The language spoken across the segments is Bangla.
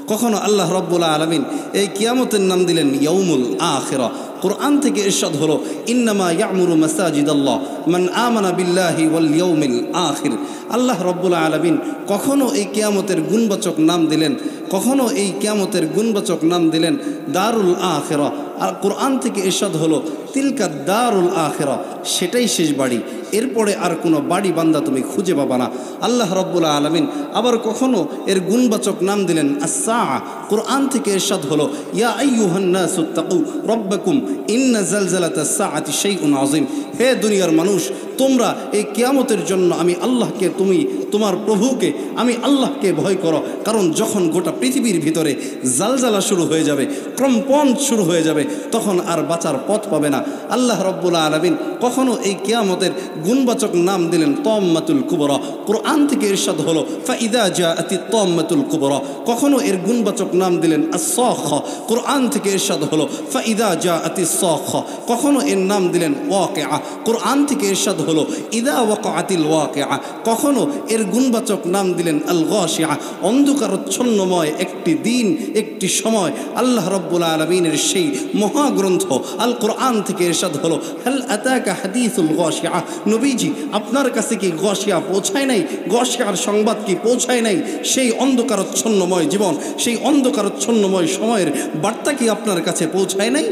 কখনো আল্লাহ রব্বুল আলামিন এই কিয়ামতের নাম দিলেন ইয়াউমুল আখিরা। কুরআন থেকে ইরশাদ হলো ইন্নামা ইয়ামুরু মাসাজিদাল্লাহ মান আমানা বিল্লাহি ওয়াল ইয়াউমিল আখির। আল্লাহ রব্বুল আলামিন কখনো এই কিয়ামতের গুণবাচক নাম দিলেন, কখনো এই কিয়ামতের গুণবাচক নাম দিলেন দারুল আখিরা। আর কুরআন থেকে ইরশাদ হলো তিলকা দারুল আখিরা, সেটাই শেষ বাড়ি, এরপরে আর কোনো বাড়ি বান্দা তুমি খুঁজে পাবা না। আল্লাহ রব্বুল আলামিন আবার কখনো এর গুণবাচক নাম দিলেন আস-সাআ। কুরআন থেকে ইরশাদ হলো ইয়া আইয়ুহান নাসুত্তাকু রাব্বাকুম ইন্না জালজালাতাস সাআতি শাইউন আযীম। হে দুনিয়ার মানুষ, তোমরা এই কিয়ামতের জন্য আমি আল্লাহকে, তুমি তোমার প্রভুকে, আমি আল্লাহকে ভয় করো, কারণ যখন গোটা পৃথিবীর ভিতরে জালজালা শুরু হয়ে যাবে, কম্পন শুরু হয়ে যাবে, তখন আর বাঁচার পথ পাবে না। আল্লাহ রব্বুল আলামিন কখনো এই কিয়ামতের গুণবাচক নাম দিলেন তাম্মাতুল কুবরা। কুরআন থেকে ইরশাদ হলো ফাইদা জাআতিত তাম্মাতুল কুবরা। কখনো এর গুণবাচক নাম দিলেন আস-সাখা। কুরআন থেকে ইরশাদ হলো ফাইদা জাআতিস সাখা। কখনো এর নাম দিলেন ওয়াকিআ। কুরআন থেকে ইরশাদ হলো ইদা ওয়াকাআতিল ওয়াকিআ। কখনো এর গুণবাচক নাম দিলেন আল গাশিআ। অন্ধকারচ্ছন্নময় একটি দিন, একটি সময়। আল্লাহ রব্বুল আলামিনের সেই মহাগ্রন্থ আল কুরআন থেকে ইরশাদ হলো হাল আতাকা হাদিসুল গাশিআ। নবীজি, আপনার কাছে কি গাশিআ পৌঁছায় নাই? গাশিআর সংবাদ কি পৌঁছায় নাই? সেই অন্ধকারচ্ছন্নময় জীবন, সেই অন্ধকারচ্ছন্নময় সময়ের বার্তা কি আপনার কাছে পৌঁছায় নাই?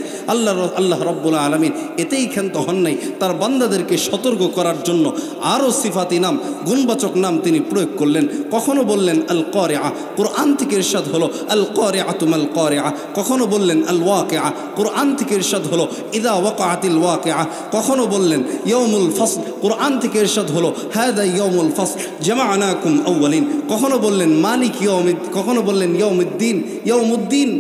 আল্লাহ রব্বুল আলামিন এতেই ক্ষান্ত হন নাই, তার বান্দাদেরকে সতর্ক করার জন্য আরও সিফাতি নাম, গুণবাচক নাম তিনি প্রয়োগ করলেন। কখনো বললেন আল কারিআ। কুরআন থেকে ইরশাদ হলো আল কারিআতু মাল কারিআ। কখনো বললেন আল ওয়াকিআ। কুরআন থেকে ইরশাদ হলো ইদা ওয়াকাআতিল ওয়াকিআ। কখনো বললেন ইয়াউমুল ফাসল। কুরআন থেকে ইরশাদ হলো হাদা ইয়াউমুল ফাসল জামা'নাকুম আউয়ালিন। কখনো বললেন মালিক ইয়াউমিদ, কখনো বললেন ইয়াউমুদ্দিন, ইয়াউমুদ্দিন।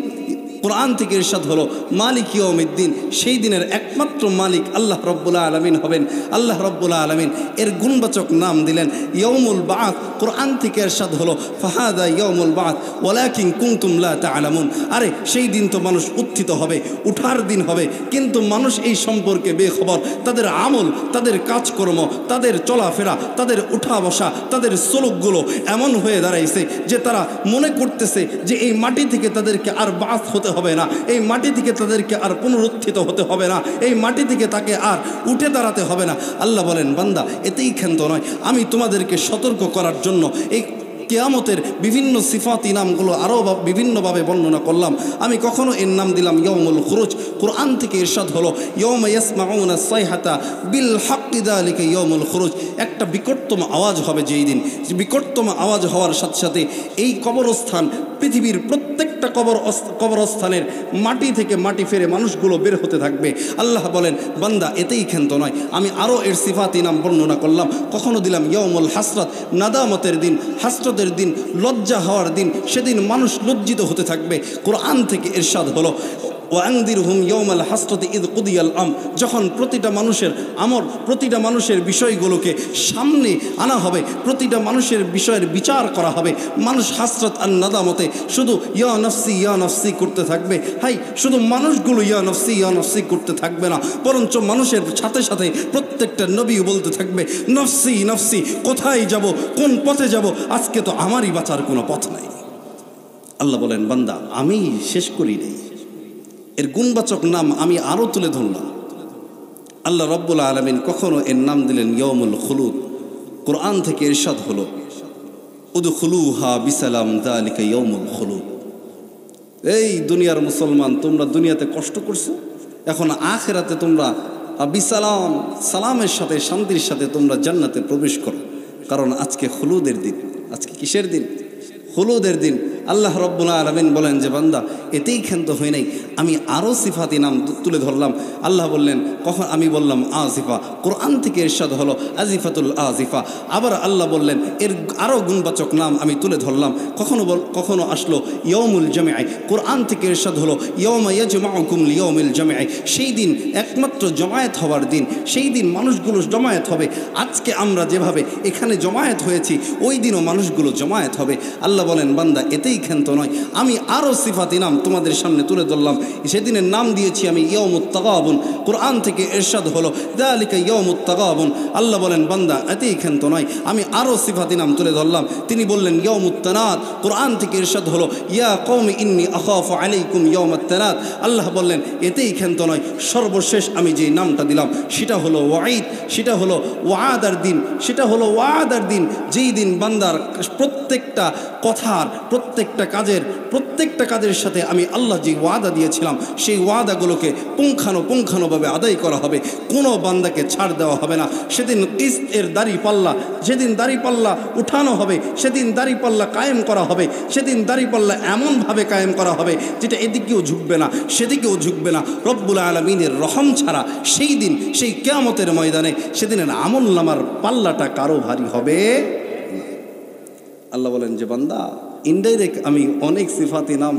কুরআন থেকে ইরশাদ হলো মালিক ইয়াউমিদ্দিন, সেই দিনের একমাত্র মালিক আল্লাহ রব্বুল আলামিন হবেন। আল্লাহ রব্বুল আলামিন এর গুণবাচক নাম দিলেন ইয়াউমুল বাআত। কুরআন থেকে ইরশাদ হলো ফাহাদা ইয়াউমুল বাআত ওয়ালাকিন কুনতুম লা তা'লামুন। আরে সেই দিন তো মানুষ উত্থিত হবে, উঠার দিন হবে, কিন্তু মানুষ এই সম্পর্কে বেখবর। তাদের আমল, তাদের কাজকর্ম, তাদের চলাফেরা, তাদের উঠা বসা, তাদের সলুকগুলো এমন হয়ে দাঁড়াইছে যে তারা মনে করতেছে যে এই মাটি থেকে তাদেরকে আর বাস হতে হবে না, এই মাটি থেকে তাদেরকে আর পুনরুত্থিত হতে হবে না, এই মাটি থেকে তাকে আর উঠে দাঁড়াতে হবে না। আল্লাহ বলেন, বান্দা এতেই ক্ষান্ত নয়, আমি তোমাদেরকে সতর্ক করার জন্য এই কিয়ামতের বিভিন্ন সিফাতি নামগুলো আরও বিভিন্নভাবে বর্ণনা করলাম। আমি কখনো এর নাম দিলাম ইয়াউমুল খুরুজ। কুরআন থেকে ইরশাদ হলো ইয়াউমা ইয়াসমাউনা সাইহাতা বিল হাক্কি যালিকা ইয়াউমুল খুরুজ। একটা বিকটতম আওয়াজ হবে যেই দিন, বিকটতম আওয়াজ হওয়ার সাথে সাথে এই কবরস্থান, পৃথিবীর প্রত্যেকটা কবরস্থানের মাটি থেকে মাটি ফেরে মানুষগুলো বের হতে থাকবে। আল্লাহ বলেন, বান্দা এতেই ক্ষান্ত নয়, আমি আরও এর সিফাতি নাম বর্ণনা করলাম। কখনো দিলাম ইয়াউমুল হাসরাত, নাদামতের দিন, হাসরতের দিন, লজ্জা হওয়ার দিন, সেদিন মানুষ লজ্জিত হতে থাকবে। কুরআন থেকে ইরশাদ হলো ওয়ানদিরহুম ইয়াউমাল হাসরাতি ইয কুদিয়াল আম। যখন প্রতিটা মানুষের আমর, প্রতিটা মানুষের বিষয়গুলোকে সামনে আনা হবে, প্রতিটা মানুষের বিষয়ের বিচার করা হবে, মানুষ হাসরাত আর নাদামতে শুধু ইয়া নফসি করতে থাকবে। হাই, শুধু মানুষগুলো ইয়া নফসি করতে থাকবে না, বরঞ্চ মানুষের সাথে সাথে প্রত্যেকটা নবী বলতে থাকবে নফসি, কোথায় যাব, কোন পথে যাব, আজকে তো আমারই বাঁচার কোনো পথ নাই। আল্লাহ বলেন, বান্দা আমি শেষ করি নাই, এর গুণবাচক নাম আমি আরও তুলে ধরলাম। আল্লাহ রব্বুল আলামিন কখনো এর নাম দিলেন ইয়াউমুল খুলুদ। কুরআন থেকে ইরশাদ হলো উদখুলুহা বিসালাম যালিকা ইয়াউমুল খুলুদ। এই দুনিয়ার মুসলমান, তোমরা দুনিয়াতে কষ্ট করছো, এখন আখিরাতে তোমরা বিসালাম, সালামের সাথে, শান্তির সাথে তোমরা জান্নাতে প্রবেশ করো, কারণ আজকে খুলুদের দিন। আজকে কিসের দিন? খুলুদের দিন। আল্লাহ রব্বুল আলামিন বলেন যে বান্দা এতেই ক্ষান্ত হয় নাই, আমি আরও সিফাতি নাম তুলে ধরলাম। আল্লাহ বললেন, কখন আমি বললাম আজিফা। কোরআন থেকে ইরশাদ হলো আজিফাতুল আজিফা। আবার আল্লাহ বললেন এর আরও গুণবাচক নাম আমি তুলে ধরলাম। কখনো আসলো ইয়াউমুল জামিআ। কোরআন থেকে ইরশাদ হলো ইয়াউমা ইয়াজমাউকুম লিয়াউমিল জামিআ। সেই দিন একমাত্র একত্র জমায়েত হওয়ার দিন, সেই দিন মানুষগুলো জমায়েত হবে। আজকে আমরা যেভাবে এখানে জমায়েত হয়েছি, ওই দিনও মানুষগুলো জমায়েত হবে। আল্লাহ বলেন, বান্দা এতেই ক্ষান্ত নয়, আমি আরও সিফাতি নাম তোমাদের সামনে তুলে ধরলাম। সেদিনের নাম দিয়েছি আমি ইয়াউমুত তাগাবুন। কোরআন থেকে ইরশাদ হলো যালিকা ইয়াউমুত তাগাবুন। আল্লাহ বলেন, বান্দা এতেই ক্ষান্ত নয়, আমি আরও সিফাতি নাম তুলে ধরলাম। তিনি বললেন ইয়াউমুত তানাত। কোরআন থেকে ইরশাদ হলো ইয়া কওমি ইন্নী আখাফু আলাইকুম ইয়াউমাত তানাত। আল্লাহ বললেন, এতেই ক্ষান্ত নয়, সর্বশেষ আমি যে নামটা দিলাম সেটা হলো ওয়াঈদ, সেটা হলো ওয়াদার দিন, সেটা হলো ওয়াদার দিন। যেই দিন বান্দার প্রত্যেকটা কথার, প্রত্যেকটা কাজের সাথে আমি আল্লাহ যে ওয়াদা দিয়েছিলাম সেই ওয়াদাগুলোকে পুঙ্খানুপুঙ্খানুভাবে আদায় করা হবে। কোনো বান্দাকে ছাড় দেওয়া হবে না। সেদিন কিস্তের দাড়িপাল্লা উঠানো হবে, সেদিন দাড়িপাল্লা কায়েম করা হবে, সেদিন দাড়িপাল্লা এমনভাবে কায়েম করা হবে যেটা এদিকেও ঝুঁকবে না সেদিকেও ঝুঁকবে না। রব্বুল আলামিনের রহম ছাড়া সেই দিন, সেই কিয়ামতের ময়দানে সেদিনের আমলনামার পাল্লাটা কারো ভারী হবে। আল্লাহ বলেন যে বান্দা, ইনডাইরেক্ট আমি অনেক সিফাতি নাম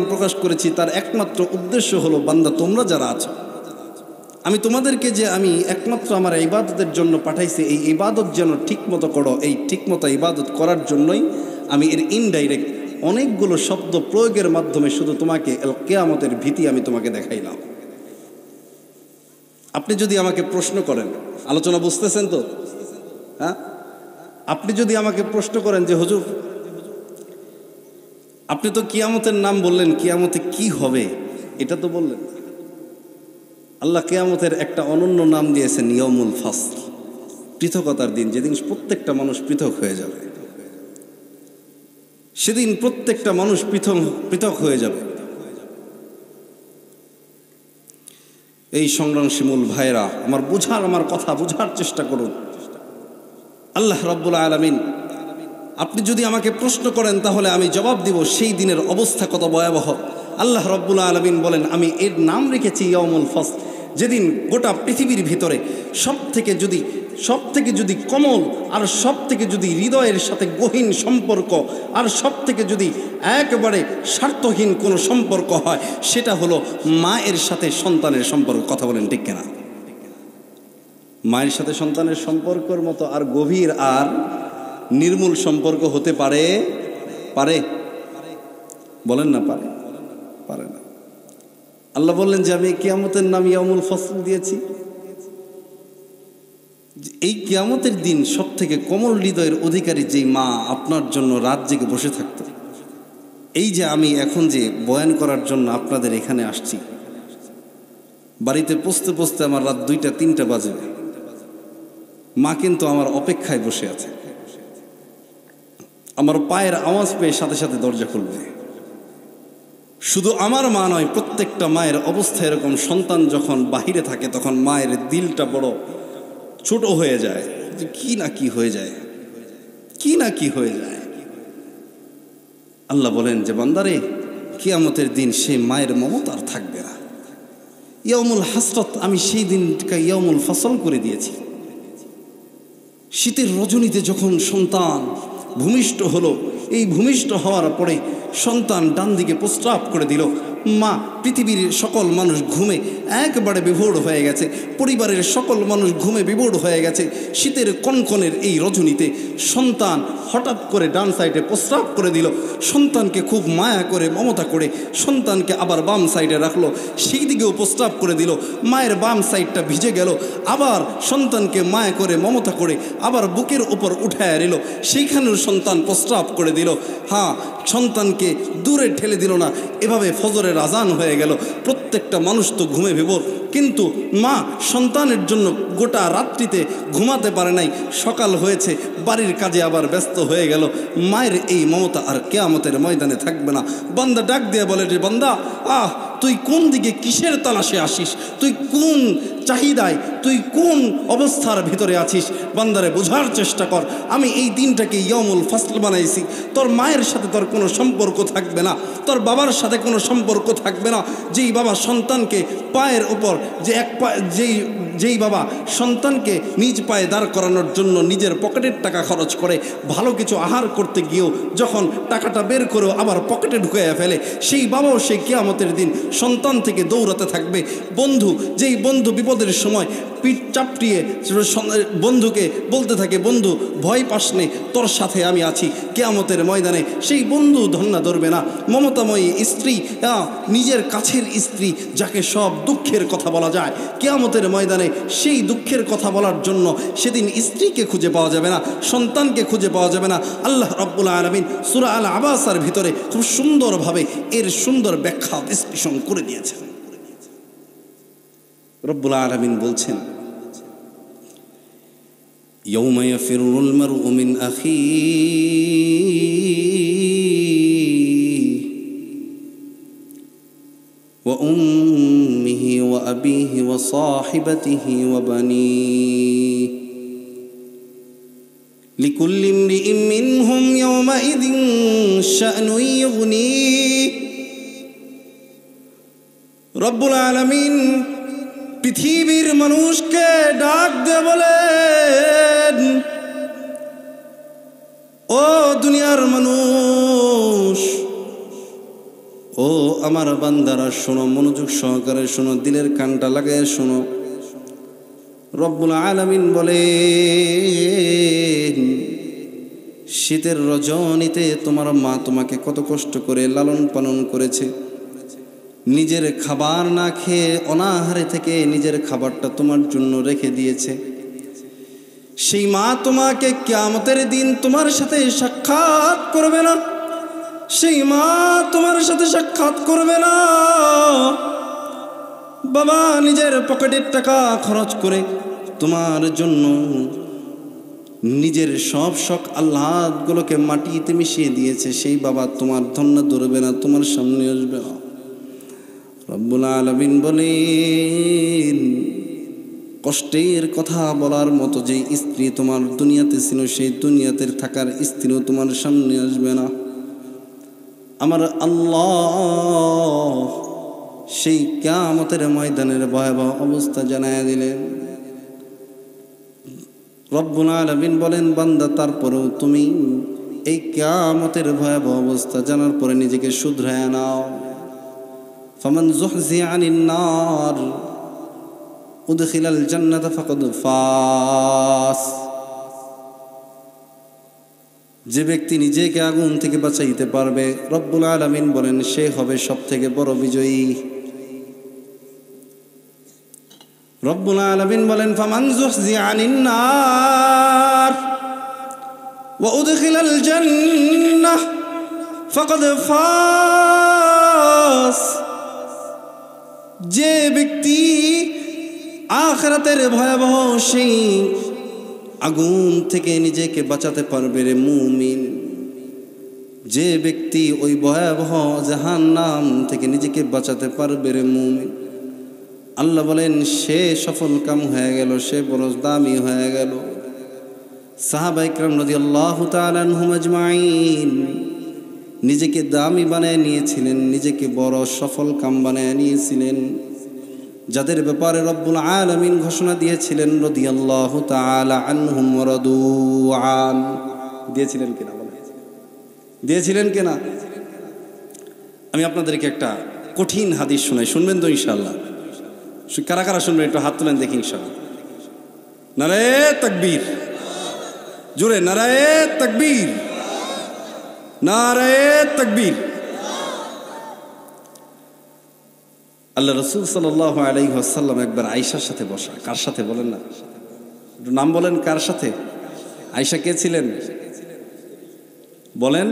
প্রকাশ করেছি, তার একমাত্র উদ্দেশ্য হলো বান্দা তোমরা যারা আছো, আমি তোমাদেরকে যে আমি একমাত্র আমার ইবাদতের জন্য পাঠাইছি, এই ইবাদত যেন ঠিকমতো করো। এই ঠিকমতো ইবাদত করার জন্যই আমি এর ইনডাইরেক্ট অনেকগুলো শব্দ প্রয়োগের মাধ্যমে শুধু তোমাকে কিয়ামতের ভীতি আমি তোমাকে দেখাইলাম। আপনি যদি আমাকে প্রশ্ন করেন, আলোচনা বুঝতেছেন তো? হ্যাঁ, আপনি যদি আমাকে প্রশ্ন করেন যে হুজুর, আপনি তো কিয়ামতের নাম বললেন, কিয়ামতে কি হবে এটা তো বললেন। আল্লাহ কিয়ামতের একটা অনন্য নাম দিয়েছেন ইয়াউমুল ফাসল, পৃথকতার দিন, যেদিন প্রত্যেকটা মানুষ পৃথক হয়ে যাবে। সেদিন প্রত্যেকটা মানুষ পৃথক হয়ে যাবে। এই সংগ্রামশীমূল ভাইরা, আমার কথা বুঝার চেষ্টা করুন। আল্লাহ রাব্বুল আলামিন, আপনি যদি আমাকে প্রশ্ন করেন তাহলে আমি জবাব দিব সেই দিনের অবস্থা কত ভয়াবহ। আল্লাহ রাব্বুল আলামিন বলেন, আমি এর নাম রেখেছি ইয়াউমুল ফাসল। যেদিন গোটা পৃথিবীর ভিতরে সব থেকে যদি কমল, আর সব থেকে যদি হৃদয়ের সাথে গহীন সম্পর্ক, আর সব থেকে যদি একেবারে স্বার্থহীন কোনো সম্পর্ক হয়, সেটা হলো মায়ের সাথে সন্তানের সম্পর্ক। কথা বলেন ঠিক কিনা? মায়ের সাথে সন্তানের সম্পর্কের মতো আর গভীর আর নির্মূল সম্পর্ক হতে পারে? বলেন না, পারে না। আল্লাহ বললেন যে আমি কিয়ামতের নাম ইয়াউমুল ফাসল দিয়েছি। এই কিয়ামতের দিন সব থেকে কোমল হৃদয়ের অধিকারী যেই মা আপনার জন্য রাত জেগে বসে থাকত, এই যে আমি এখন যে বয়ান করার জন্য আপনাদের এখানে আসছি, বাড়িতে পৌঁছতে আমার রাত 2টা-3টা বাজে, মা কিন্তু আমার অপেক্ষায় বসে আছে। আমার পায়ের আওয়াজ পেয়ে সাথে সাথে দরজা খুলবে। শুধু আমার মা নয়, প্রত্যেকটা মায়ের অবস্থা এরকম। সন্তান যখন বাহিরে থাকে তখন মায়ের দিলটা বড় ছোট হয়ে যায়, যে কি না কি হয়ে যায়। আল্লাহ বলেন যে বান্দারে, কিয়ামতের দিন সেই মায়ের মমতা আর থাকবে না। ইয়াউমুল হাসরত, আমি সেই দিনটা ইয়াউমুল ফাসল করে দিয়েছি। শীতের রজনীতে যখন সন্তান ভূমিষ্ঠ হলো, এই ভূমিষ্ঠ হওয়ার পরে সন্তান ডান দিকে প্রস্রাব করে দিল। মা, পৃথিবীর সকল মানুষ ঘুমে একবারে বিভোর হয়ে গেছে, পরিবারের সকল মানুষ ঘুমে বিভোর হয়ে গেছে। শীতের কনকনের এই রজনীতে সন্তান হঠাৎ করে ডান সাইডে প্রস্রাব করে দিল। সন্তানকে খুব মায়া করে মমতা করে সন্তানকে আবার বাম সাইডে রাখলো, সেই দিকেও প্রস্রাব করে দিল। মায়ের বাম সাইডটা ভিজে গেল, আবার সন্তানকে মায়া করে মমতা করে আবার বুকের উপর উঠায় নিল, সেইখানেও সন্তান প্রস্রাব করে দিল। হ্যাঁ, সন্তানকে দূরে ঠেলে দিল না। এভাবে ফজরের আজান হয়ে গেল। প্রত্যেকটা মানুষ তো ঘুমে বিভোর, কিন্তু মা সন্তানের জন্য গোটা রাত্রিতে ঘুমাতে পারে নাই। সকাল হয়েছে, বাড়ির কাজে আবার ব্যস্ত হয়ে গেল। মায়ের এই মমতা আর কিয়ামতের ময়দানে থাকবে না। বান্দা ডাক দিয়ে বলে, যে বান্দা, তুই কোন দিকে কিসের তালাশে আসিস? তুই কোন চাহিদায়, তুই কোন অবস্থার ভিতরে আছিস। বান্দারে বোঝার চেষ্টা কর, আমি এই দিনটাকে ইয়াউমুল ফাসল বানাইছি। তোর মায়ের সাথে তোর কোনো সম্পর্ক থাকবে না, তোর বাবার সাথে কোনো সম্পর্ক থাকবে না। যেই বাবা সন্তানকে পায়ের উপর যে এক পা যেই বাবা সন্তানকে নিজ পায়ে দাঁড় করানোর জন্য নিজের পকেটের টাকা খরচ করে, ভালো কিছু আহার করতে গিয়েও যখন টাকাটা বের করেও আবার পকেটে ঢুকাইয়া ফেলে, সেই বাবাও সেই কিয়ামতের দিন সন্তান থেকে দৌড়াতে থাকবে। বন্ধু, যেই বন্ধু বিপদের সময় পিঠ চাপটিয়ে বন্ধুকে বলতে থাকে, বন্ধু ভয় পাস নে, তোর সাথে আমি আছি কিয়ামতের ময়দানে, সেই বন্ধু ধন্না ধরবে না। মমতাময়ী স্ত্রী, নিজের কাছের স্ত্রী যাকে সব দুঃখের কথা বলা যায়, কিয়ামতের ময়দানে সেই দুঃখের কথা বলার জন্য সেদিন স্ত্রীকে খুঁজে পাওয়া যাবে না, সন্তানকে খুঁজে পাওয়া যাবে না। আল্লাহ রাব্বুল আলামিন সূরা আল আবাসার ভিতরে খুব সুন্দরভাবে এর সুন্দর ব্যাখ্যা বিশ্লেষণ করে দিয়েছেন। রব্বুল আলামিন বলছেন, ইয়াউমা ইয়াফিরুল মারউ মিন আখিহি ওয়া উম্মিহি ওয়া আবিহি ওয়া সাহিবাতিহি ওয়া বানিহি লিকুল্লি ইমরিইন মিনহুম ইয়াওমাইযিন শা'নুন ইউগনিহি। রব্বুল আলামিন পৃথিবীর মানুষকে ডাক দিয়ে বলেন, ও দুনিয়ার মানুষ, ও আমার বান্দারা শোনো, মনোযোগ সহকারে শোনো, দিলের কানটা লাগায় শোনো। রব্বুল আলামিন বলেন, শীতের রজনীতে তোমার মা তোমাকে কত কষ্ট করে লালন পালন করেছে, নিজের খাবার না খেয়ে অনাহারে থেকে নিজের খাবারটা তোমার জন্য রেখে দিয়েছে। সেই মা তোমাকে কিয়ামতের দিন তোমার সাথে সাক্ষাৎ করবে না, সেই মা তোমার সাথে সাক্ষাৎ করবে না। বাবা নিজের পকেটের টাকা খরচ করে তোমার জন্য নিজের সব শখ আহ্লাদগুলোকে মাটিতে মিশিয়ে দিয়েছে, সেই বাবা তোমার ধন্য ধরবে না, তোমার সামনে আসবে না। রব্বুল আলামিন বলেন, কষ্টের কথা বলার মতো যেই স্ত্রী তোমার দুনিয়াতে ছিল, সেই দুনিয়াতে থাকার স্ত্রীও তোমার সামনে আসবে না। আমার আল্লাহ সেই কিয়ামতের ময়দানের ভয়াবহ অবস্থা জানায়া দিলেন। রব্বুল আলামিন বলেন, বান্দা তারপরেও তুমি এই কিয়ামতের ভয়াবহ অবস্থা জানার পরে নিজেকে শুধরায় নাও। ফামান যুহজিয়া আনিন নার উদখিলাল জান্নাতা ফাকাদ ফাস। যে ব্যক্তি নিজেকে আগুন থেকে বাঁচাইতে পারবে, রব্বুল আলামিন বলেন, সে হবে সবথেকে বড় বিজয়ী। রব্বুল আলামিন বলেন, ফামান যুহজিয়া আনিন নার ওয়া উদখিলাল জান্নাহ ফাকাদ ফাস। যে ব্যক্তি আখিরাতের ভয়াবহ সেই আগুন থেকে নিজেকে বাঁচাতে পারবে রে মুমিন, যে ব্যক্তি ওই ভয়াবহ জাহান্নাম থেকে নিজেকে বাঁচাতে পারবে রে মুমিন, আল্লাহ বলেন সে সফল কাম হয়ে গেল, সে বড় দামি হয়ে গেল। সাহাবা ইকরাম রাদিয়াল্লাহু তাআলা আনহুম আজমাইন নিজেকে দামি বানায় নিয়েছিলেন, নিজেকে বড় সফল কাম বানায় নিয়েছিলেন, যাদের ব্যাপারে রব্বুল আলামিন ঘোষণা দিয়েছিলেন রাদিয়াল্লাহু তাআলা আনহুম ওয়া রাদু আন। দিয়েছিলেন কিনা বলেন, দিয়েছিলেন কিনা? আমি আপনাদেরকে একটা কঠিন হাদিস শোনাই, শুনবেন তো ইনশাআল্লাহ? কারা কারা শুনবেন একটু হাত তুলেন দেখি ইনশাআল্লাহ। নারায়ে তাকবীর, জোরে নারায়ে তাকবীর, নারায়ে তাকবীর। আল্লাহ রাসূল সাল্লাল্লাহু আলাইহি ওয়াসাল্লাম একবার আয়েশার সাথে বসা। কার সাথে বলেন না, একটু নাম বলেন, কার সাথে? আয়েশা কে ছিলেন বলেন?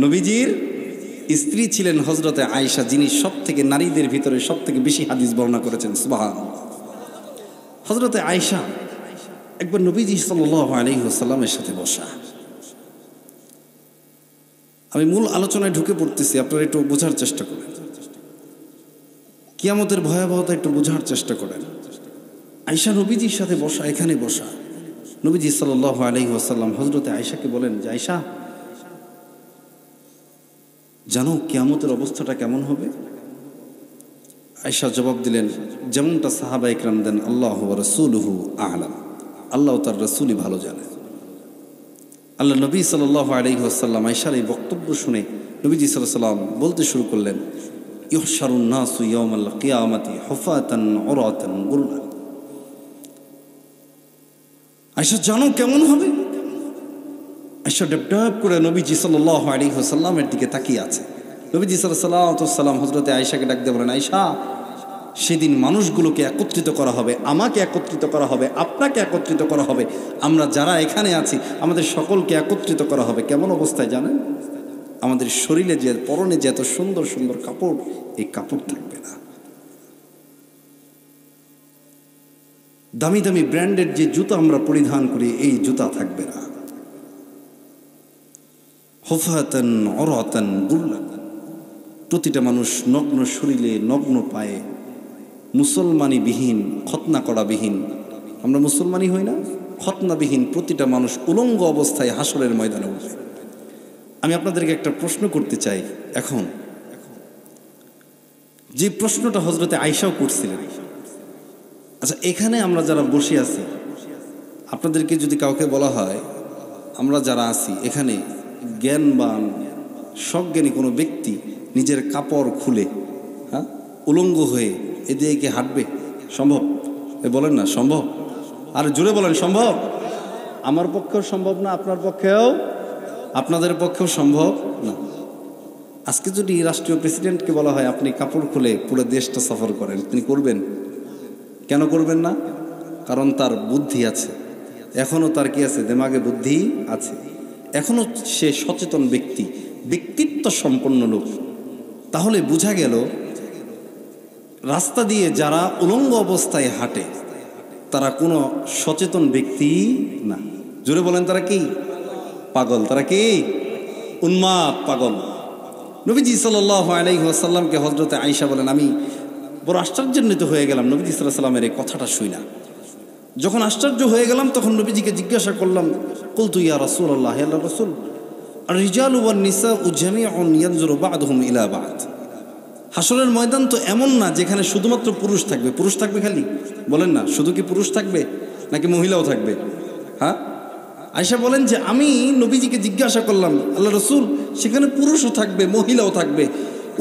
নবীজির স্ত্রী ছিলেন হযরতে আয়েশা, যিনি সবথেকে নারীদের ভিতরে সবথেকে বেশি হাদিস বর্ণনা করেছেন। সুবহানাল্লাহ। হযরতে আয়েশা একবার নবীজি সাল্লাল্লাহু আলাইহি ওয়াসাল্লামের সাথে বসা। আমি মূল আলোচনায় ঢুকে পড়তেছি, আপনারা একটু বোঝার চেষ্টা করেন, কিয়ামতের ভয়াবহতা একটু বোঝার চেষ্টা করেন। আয়েশা নবীজির সাথে বসা, এখানে বসা। নবীজি সাল্লাল্লাহু আলাইহি ওয়াসাল্লাম হযরতে আয়েশাকে বলেন যে আয়েশা, জানো কিয়ামতের অবস্থাটা কেমন হবে? আয়েশা জবাব দিলেন, যেমনটা সাহাবা ইকরাম দেন, আল্লাহু ওয়া রাসূলুহু আ'লাম, আল্লাহ তার রাসূলই ভালো জানে। আল্লাহ নবী সাল্লাল্লাহু আলাইহি ওয়াসাল্লাম আয়েশার এই বক্তব্য শুনে নবীজি সাল্লাল্লাহু আলাইহি ওয়াসাল্লাম বলতে শুরু করলেন, ইউহশারুন নাসু ইয়াওমাল কিয়ামাতি হুফাতান উরাতান গুরলান। আয়েশা জানো কেমন হবে? আয়েশা ডেপ করে নবীজি সাল্লাল্লাহু আলাইহি ওয়াসাল্লামের দিকে তাকিয়ে আছে। নবীজি সাল্লাল্লাহু আলাইহি ওয়াসাল্লাম হযরতে আয়েশাকে ডাক দিয়ে বলেন, আয়েশা, সেদিন মানুষগুলোকে একত্রিত করা হবে, আমাকে একত্রিত করা হবে, আপনাকে একত্রিত করা হবে, আমরা যারা এখানে আছি আমাদের সকলকে একত্রিত করা হবে। কেমন অবস্থায় জানেন? আমাদের শরীরে যে পরনে যে এত সুন্দর সুন্দর কাপড়, এই কাপড় থাকবে না। দামি দামি ব্র্যান্ডের যে জুতা আমরা পরিধান করি, এই জুতা থাকবে না। হুফাতান উরাতান গুরলান, প্রতিটা মানুষ নগ্ন শরীরে, নগ্ন পায়ে, মুসলমানি বিহীন, খতনা করা বিহীন, আমরা মুসলমানই হই না, খতনাবিহীন প্রতিটা মানুষ উলঙ্গ অবস্থায় হাসরের ময়দানে উঠবে। আমি আপনাদেরকে একটা প্রশ্ন করতে চাই এখন, যে প্রশ্নটা হযরতে আয়েশাও করছিলেন। আচ্ছা, এখানে আমরা যারা বসে আছি, আপনাদেরকে যদি কাউকে বলা হয় আমরা যারা আছি এখানে জ্ঞানবান সজ্ঞানী কোনো ব্যক্তি নিজের কাপড় খুলে উলঙ্গ হয়ে এদিকে হাঁটবে, সম্ভব? বলেন না সম্ভব? আর জোরে বলেন সম্ভব? আমার পক্ষেও সম্ভব না, আপনার পক্ষেও, আপনাদের পক্ষেও সম্ভব না। আজকে যদি রাষ্ট্রীয় প্রেসিডেন্টকে বলা হয় আপনি কাপড় খুলে পুরো দেশটা সফর করেন, তিনি করবেন? কেন করবেন না? কারণ তার বুদ্ধি আছে, এখনও তার কি আছে, দেমাগে বুদ্ধি আছে, এখনও সে সচেতন ব্যক্তি, ব্যক্তিত্ব সম্পন্ন লোক। তাহলে বোঝা গেল রাস্তা দিয়ে যারা উলঙ্গ অবস্থায় হাঁটে তারা কোনো সচেতন ব্যক্তি না। জোরে বলেন, তারা কি? পাগল। তারা কি? উন্মাদ, পাগল। নবীজি সাল্লাল্লাহু আলাইহি ওয়াসাল্লামকে হযরতে আয়েশা বলেন, আমি বড় আশ্চর্যান্বিত হয়ে গেলাম নবীজি সাল্লাল্লাহু আলাইহি ওয়াসাল্লামের এই কথাটা শুনে। যখন আশ্চর্য হয়ে গেলাম তখন নবীজিকে জিজ্ঞাসা করলাম, কুলতু ইয়া রাসূলুল্লাহ, হে আল্লাহর রাসূল, আর রিজালু ওয়ান নিসাউ জামিউন ইয়ানজুরু বা'দুহুম ইলা বা'দ। হাসরের ময়দান তো এমন না যেখানে শুধুমাত্র পুরুষ থাকবে। পুরুষ থাকবে খালি? বলেন না, শুধু কি পুরুষ থাকবে নাকি মহিলাও থাকবে? হ্যাঁ, আয়েশা বলেন যে আমি নবীজিকে জিজ্ঞাসা করলাম, আল্লাহ রাসূল, সেখানে পুরুষও থাকবে মহিলাও থাকবে,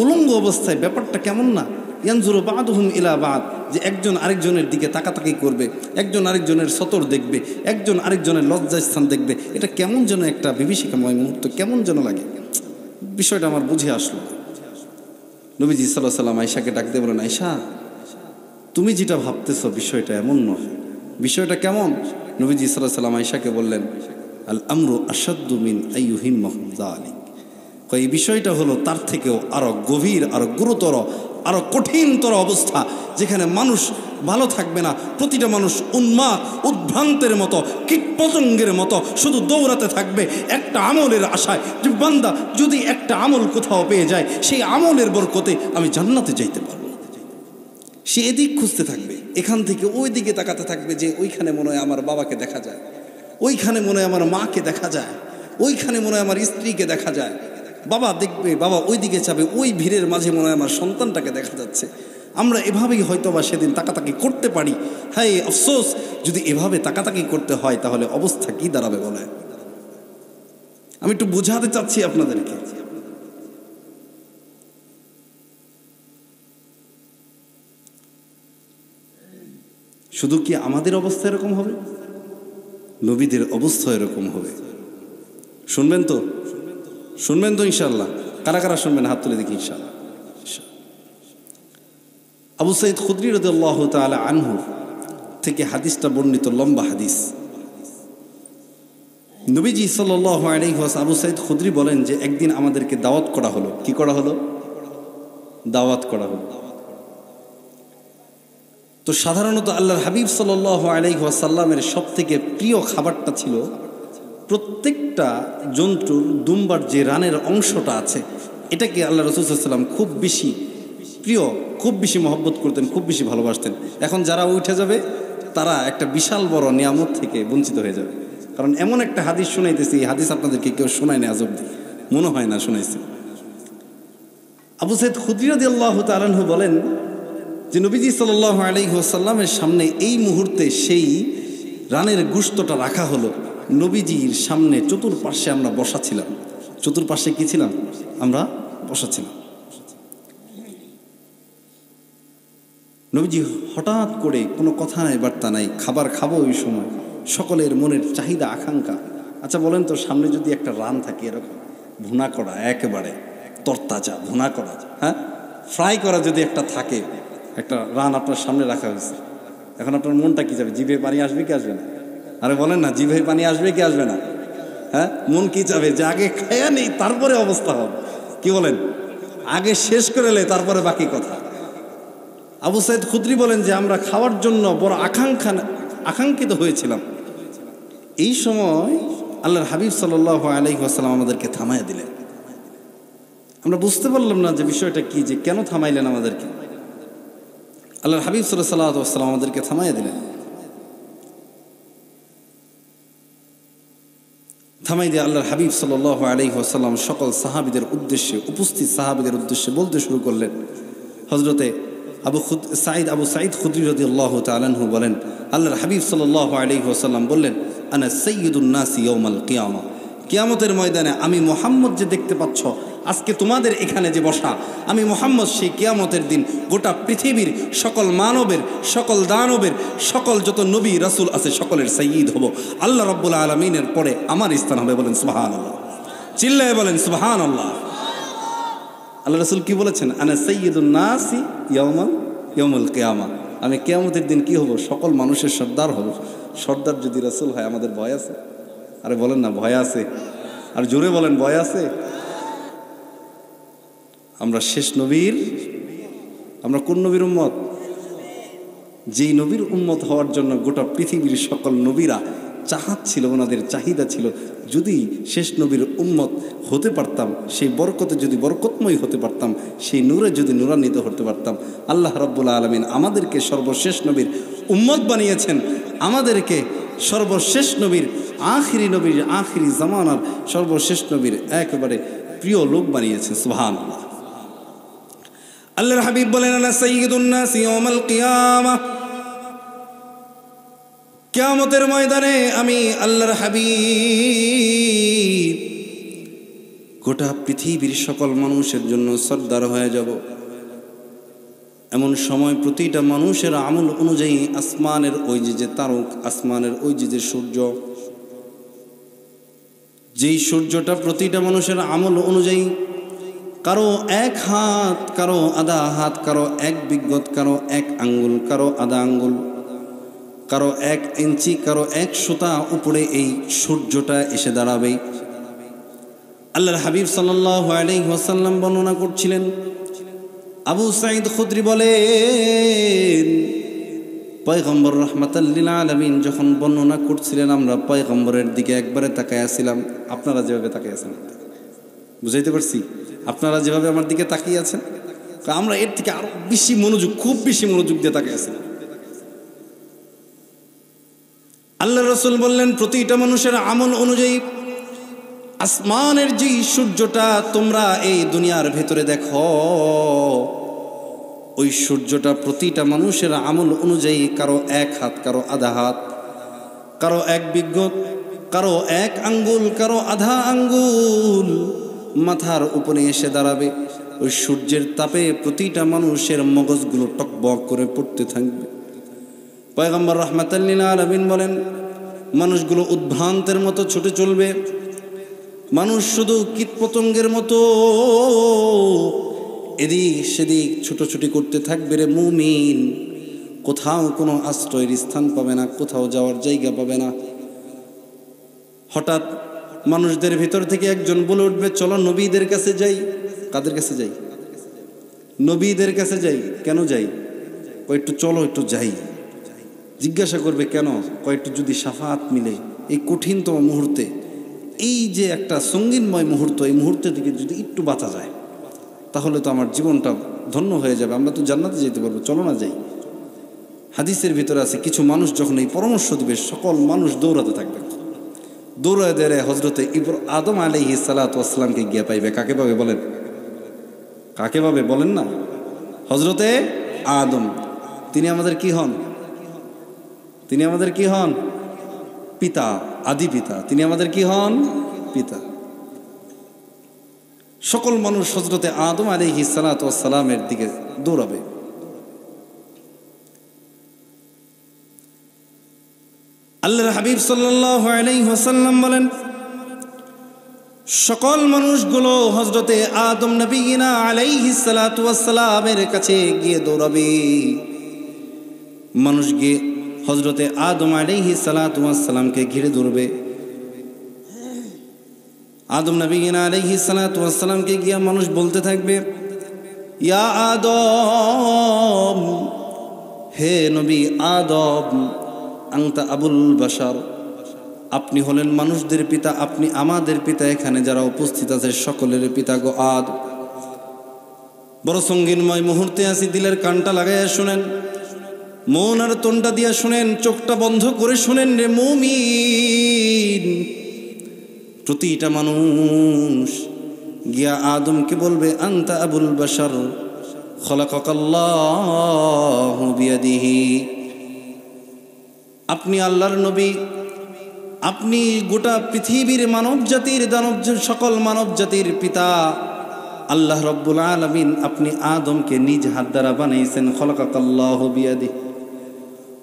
উলঙ্গ অবস্থায় ব্যাপারটা কেমন না? ইয়ানজুরু বা'দুহুম ইলা বা'দ, যে একজন আরেকজনের দিকে তাকাতাকি করবে, একজন আরেকজনের সতর দেখবে, একজন আরেকজনের লজ্জাস্থান দেখবে। এটা কেমন যেন একটা বিভীষিকাময় মুহূর্ত, কেমন যেন লাগে। বিষয়টা আমার বুঝে আসলো। নবীজি সাল্লাল্লাহু আলাইহি ওয়াসাল্লাম আয়েশাকে ডাক দিয়ে বলেন, আয়েশা, তুমি যেটা ভাবতেছ বিষয়টা এমন নয়। বিষয়টা কেমন? নবীজি সাল্লাল্লাহু আলাইহি ওয়াসাল্লাম আয়েশাকে বললেন, আল আমরু আশাদ্দু মিন আইয়ুহিম্মাহুম যালিক। এই বিষয়টা হলো তার থেকেও আরো গভীর, আরো গুরুতর, আরো কঠিনতর অবস্থা, যেখানে মানুষ ভালো থাকবে না, প্রতিটা মানুষ উন্মাদ, উদ্ভ্রান্তের মতো, কীটপতঙ্গের মতো শুধু দৌড়াতে থাকবে একটা আমলের আশায়, যে বান্দা যদি একটা আমল কোথাও পেয়ে যায়, সেই আমলের বরকতে আমি জান্নাতে যাইতে পারবো। সে এদিক খুঁজতে থাকবে, এখান থেকে ওই দিকে তাকাতে থাকবে, যে ওইখানে মনে হয় আমার বাবাকে দেখা যায়, ওইখানে মনে হয় আমার মাকে দেখা যায়, ওইখানে মনে হয় আমার স্ত্রীকে দেখা যায়। বাবা দেখবে, বাবা ওই দিকে যাবে, ওই ভিড়ের মাঝে মনে হয় আমার সন্তানটাকে দেখা যাচ্ছে। আমরা এভাবেই হয়তো বা সেদিন তাকাতাকি করতে পারি। হ্যাঁ, আফসোস, যদি এভাবে তাকাতাকি করতে হয় তাহলে অবস্থা কি দাঁড়াবে বলে? আমি একটু বোঝাতে চাচ্ছি আপনাদেরকে। শুধু কি আমাদের অবস্থা এরকম হবে? নবীদের অবস্থা এরকম হবে। শুনবেন তো? শুনবেন তো ইনশাআল্লাহ? কারা কারা শুনবেন হাত তুলে দেখি ইনশাআল্লাহ। আবু সাঈদ খুদরি রাদিয়াল্লাহু তাআলা আনহু থেকে হাদিসটা বর্ণিত, লম্বা হাদিস। নবীজি সাল্লাল্লাহু আলাইহি ওয়াসাল্লাম, আবু সাঈদ খুদরি বলেন যে একদিন আমাদেরকে দাওয়াত করা হলো। কি করা হলো? দাওয়াত করা হলো। তো সাধারণত আল্লাহর হাবিব সাল্লাল্লাহু আলাইহি ওয়াসাল্লামের সবথেকে প্রিয় খাবারটা ছিল প্রত্যেকটা জন্তুর দুম্বার যে রানের অংশটা আছে, এটাকে আল্লাহ রাসূল সাল্লাল্লাহু আলাইহি ওয়াসাল্লাম খুব বেশি প্রিয়, খুব বেশি মহব্বত করতেন, খুব বেশি ভালোবাসতেন। এখন যারা উঠে যাবে তারা একটা বিশাল বড় নিয়ামত থেকে বঞ্চিত হয়ে যাবে। কারণ এমন একটা হাদিস শোনাইতেছি, এই হাদিস আপনাদেরকে কেউ শোনায় না আজ অব্দি, মনে হয় না শোনাইছে। আবু সাইদ খুদরি রাদিয়াল্লাহু তাআলা আনহু বলেন যে নবীজি সাল্লাল্লাহু আলাইহি ওয়াসাল্লামের সামনে এই মুহূর্তে সেই রানের গোশতটা রাখা হলো। নবীজির সামনে চতুর্পার্শ্বে আমরা বসা ছিলাম। চতুর্পার্শ্বে কি ছিলাম? আমরা বসা ছিলাম। নবীজি হঠাৎ করে কোনো কথা নাই, বার্তা নাই, খাবার খাবো ওই সময়, সকলের মনের চাহিদা আকাঙ্ক্ষা। আচ্ছা বলেন তো, সামনে যদি একটা রান থাকে এরকম ভুনা করা, একেবারে তরতাজা ভুনা করা, হ্যাঁ, ফ্রাই করা যদি একটা থাকে, একটা রান আপনার সামনে রাখা হয়েছে, এখন আপনার মনটা কি যাবে? জিভে পানি আসবে কি আসবে না? আরে বলেন না, জিভে পানি আসবে কি আসবে না? হ্যাঁ, মন কি যাবে যে আগে খায়া নেই তারপরে অবস্থা হবে। কি বলেন? আগে শেষ করে লে তারপরে বাকি কথা। আবু সাইদ খুদরি বলেন যে আমরা খাওয়ার জন্য বড় আকাঙ্ক্ষিত হয়েছিলাম। এই সময় আল্লাহর হাবিব সাল্লাল্লাহু আলাইহি ওয়াসাল্লাম আমাদেরকে থামাইয়া দিলেন। আমরা বুঝতে পারলাম না যে বিষয়টা কি, যে কেন থামাইলেন আমাদেরকে। আল্লাহর হাবিব সাল্লাল্লাহু আলাইহি ওয়াসাল্লাম আমাদেরকে থামাইয়া দিলেন। থামাই দিয়ে আল্লাহর হাবিব সাল্লাল্লাহু আলাইহি ওয়াসাল্লাম সকল সাহাবীদের উদ্দেশ্যে, উপস্থিত সাহাবীদের উদ্দেশ্যে বলতে শুরু করলেন। হযরতে আবু সাঈদ খুদরি রাদিয়াল্লাহু তাআলা আনহু বলেন, আল্লাহর হাবিব সাল্লাল্লাহু আলাইহি ওয়াসাল্লাম বললেন, আনা সাইয়্যিদুন নাসি ইয়াউমাল কিয়ামা, কিয়ামতের ময়দানে আমি মুহাম্মদ যে দেখতে পাচ্ছ, আজকে তোমাদের এখানে যে বসা, আমি মুহাম্মদ সেই কিয়ামতের দিন গোটা পৃথিবীর সকল মানবের, সকল দানবের, সকল যত নবী রাসূল আছে সকলের সাইয়্যিদ হব। আল্লাহ রাব্বুল আলামিনের পরে আমার স্থান হবে। বলেন সুবহানাল্লাহ, চিল্লায়ে বলেন সুবহানাল্লাহ। আল্লাহ রাসূল কি বলেছেন? আনা সাইয়্যিদুন নাসি ইয়াউমাল কিয়ামা, আমি কিয়ামতের দিন কি হব? সকল মানুষের সর্দার হব। সর্দার যদি রাসূল হয়, আমাদের ভয় আছে? আরে বলেন না, ভয় আছে? আর জোরে বলেন, ভয় আছে? আমরা শেষ নবীর, আমরা কোন নবীর উম্মত? যেই নবীর উম্মত হওয়ার জন্য গোটা পৃথিবীর সকল নবীরা চাহাত ছিল, ওনাদের চাহিদা ছিল, যদি শেষ নবীর উম্মত হতে পারতাম, সেই বরকতে যদি বরকতময় হতে পারতাম, সেই নূরে যদি নূরান্বিত হতে পারতাম। আল্লাহ রাব্বুল আলামিন আমাদেরকে সর্বশেষ নবীর উম্মত বানিয়েছেন, আমাদেরকে সর্বশেষ নবীর, আখিরি জামানার সর্বশেষ নবীর একেবারে প্রিয় লোক বানিয়েছেন। সুবহানাল্লাহ। আল্লাহর হাবিব বলেন, আনা সাইয়্যিদুন নাস ইয়াউমাল কিয়ামা, কিয়ামতের ময়দানে আমি আল্লাহর হাবিব গোটা পৃথিবীর সকল মানুষের জন্য সর্দার হয়ে যাব। এমন সময় প্রতিটা মানুষের আমল অনুযায়ী আসমানের ওই যে তারক, আসমানের ওই যে সূর্য, যেই সূর্যটা প্রতিটা মানুষের আমল অনুযায়ী কারো এক হাত, কারো আধা হাত, কারো এক বিঘত, কারো এক আঙ্গুল, কারো আধা আঙ্গুল, কারো 1 ইঞ্চি, কারো 1 সুতা উপরে এই সূর্যটা এসে দাঁড়াবে। আল্লাহর হাবিব সাল্লাল্লাহু আলাইহি ওয়াসাল্লাম বর্ণনা করছিলেন। আবু সাঈদ খুদরি বলেন, পয়গম্বর রাহমাতাল লিল আলামিন যখন বর্ণনা করছিলেন, আমরা পয়গম্বরের দিকে একবারে তাকায় আছিলাম। আপনারা যেভাবে তাকিয়ে আছেন, বুঝাইতে পারছি? আপনারা যেভাবে আমার দিকে তাকিয়ে আছেন, আমরা এর থেকে আরো বেশি মনোযোগ, খুব বেশি মনোযোগ দিয়ে তাকিয়ে আছিলাম। আল্লাহ রাসূল বললেন, প্রতিটা মানুষের আমল অনুযায়ী আসমানের যে সূর্যটা তোমরা এই দুনিয়ার ভেতরে দেখো, ওই সূর্যটা প্রতিটা মানুষের আমল অনুযায়ী কারো 1 হাত, কারো আধা হাত, কারো 1 বিঘত, কারো 1 আঙ্গুল, কারো আধা আঙ্গুল মাথার উপরে এসে দাঁড়াবে। ওই সূর্যের তাপে প্রতিটা মানুষের মগজগুলো টকবক করে পড়তে থাকবে। পয়গম্বর রাহমাতাল লিল আলামিন বলেন, মানুষগুলো উদ্ভ্রান্তের মতো ছুটে চলবে, মানুষ শুধু কীটপতঙ্গের মতো এদিক সেদিক ছুটোছুটি করতে থাকবে রে মুমিন। কোথাও কোনো আশ্রয়ের স্থান পাবে না, কোথাও যাওয়ার জায়গা পাবে না। হঠাৎ মানুষদের ভিতর থেকে একজন বলে উঠবে, চলো নবীদের কাছে যাই। কাদের কাছে যাই? নবীদের কাছে যাই। কেন যাই? একটু চলো, একটু যাই। জিজ্ঞাসা করবে কেন? একটু যদি শাফাত মিলে এই কঠিনতম মুহূর্তে, এই যে একটা সঙ্গীনময় মুহূর্ত, এই মুহূর্তে থেকে যদি একটু বাঁচা যায় তাহলে তো আমার জীবনটা ধন্য হয়ে যাবে, আমরা তো জান্নাতে যেতে পারবো, চলো না যাই। হাদিসের ভিতরে আছে কিছু মানুষ যখন এই পরামর্শ দিবে সকল মানুষ দৌড়াতে থাকবে, দৌড়ায় দৌড়ায় হজরতে আদম আলাইহিস সালাতু ওয়াস সালামকে গিয়ে পাইবে। কাকে পাবে বলেন? কাকে পাবে বলেন না? হজরতে আদম। তিনি আমাদের কি হন? তিনি আমাদের কি হন? পিতা, আদি পিতা। তিনি আমাদের কি হন? পিতা। সকল মানুষ হজরতে আদম আলাইহিস সালাতু ওয়াস সালামের দিকে দৌড়াবে। আল্লাহর হাবিব সাল্লাল্লাহু আলাইহি ওয়াসাল্লাম বলেন, সকল মানুষগুলো হজরতে আদম নবীনা আলাইহিস সালাতু ওয়াস সালামের কাছে গিয়ে দৌড়াবে। মানুষ গিয়ে হজরতে আদম আলাইহিস সালাতু ওয়াস সালামকে ঘিরে ধরবে। আদম নবীনা আলাইহিস সালাতু ওয়াস সালামকে গিয়ে মানুষ বলতে থাকবে, ইয়া আদম, হে নবী আদম, আনতা আবুল বাশার, আপনি হলেন মানুষদের পিতা, আপনি আমাদের পিতা। এখানে যারা উপস্থিত আছে সকলের পিতা গো আদম। বড় সঙ্গীনময় মুহূর্তে আছি, দিলের কানটা লাগাইয়া শুনেন, মন আর তনটা দিয়া শুনেন, চোখটা বন্ধ করে শুনেন রে মুমিন। প্রতিটা মানুষ গিয়া আদমকে বলবে, আনতা আবুল বাশার খলাকাকাল্লাহু বিয়াদিহি, আপনি আল্লাহর নবী, আপনি গোটা পৃথিবীর মানব জাতির সকল মানব জাতির পিতা আল্লাহ রব্বুল আলামিন আপনি আদমকে নিজ হাত দ্বারা বানাইছেন। খলাকাকাল্লাহু বিয়াদিহি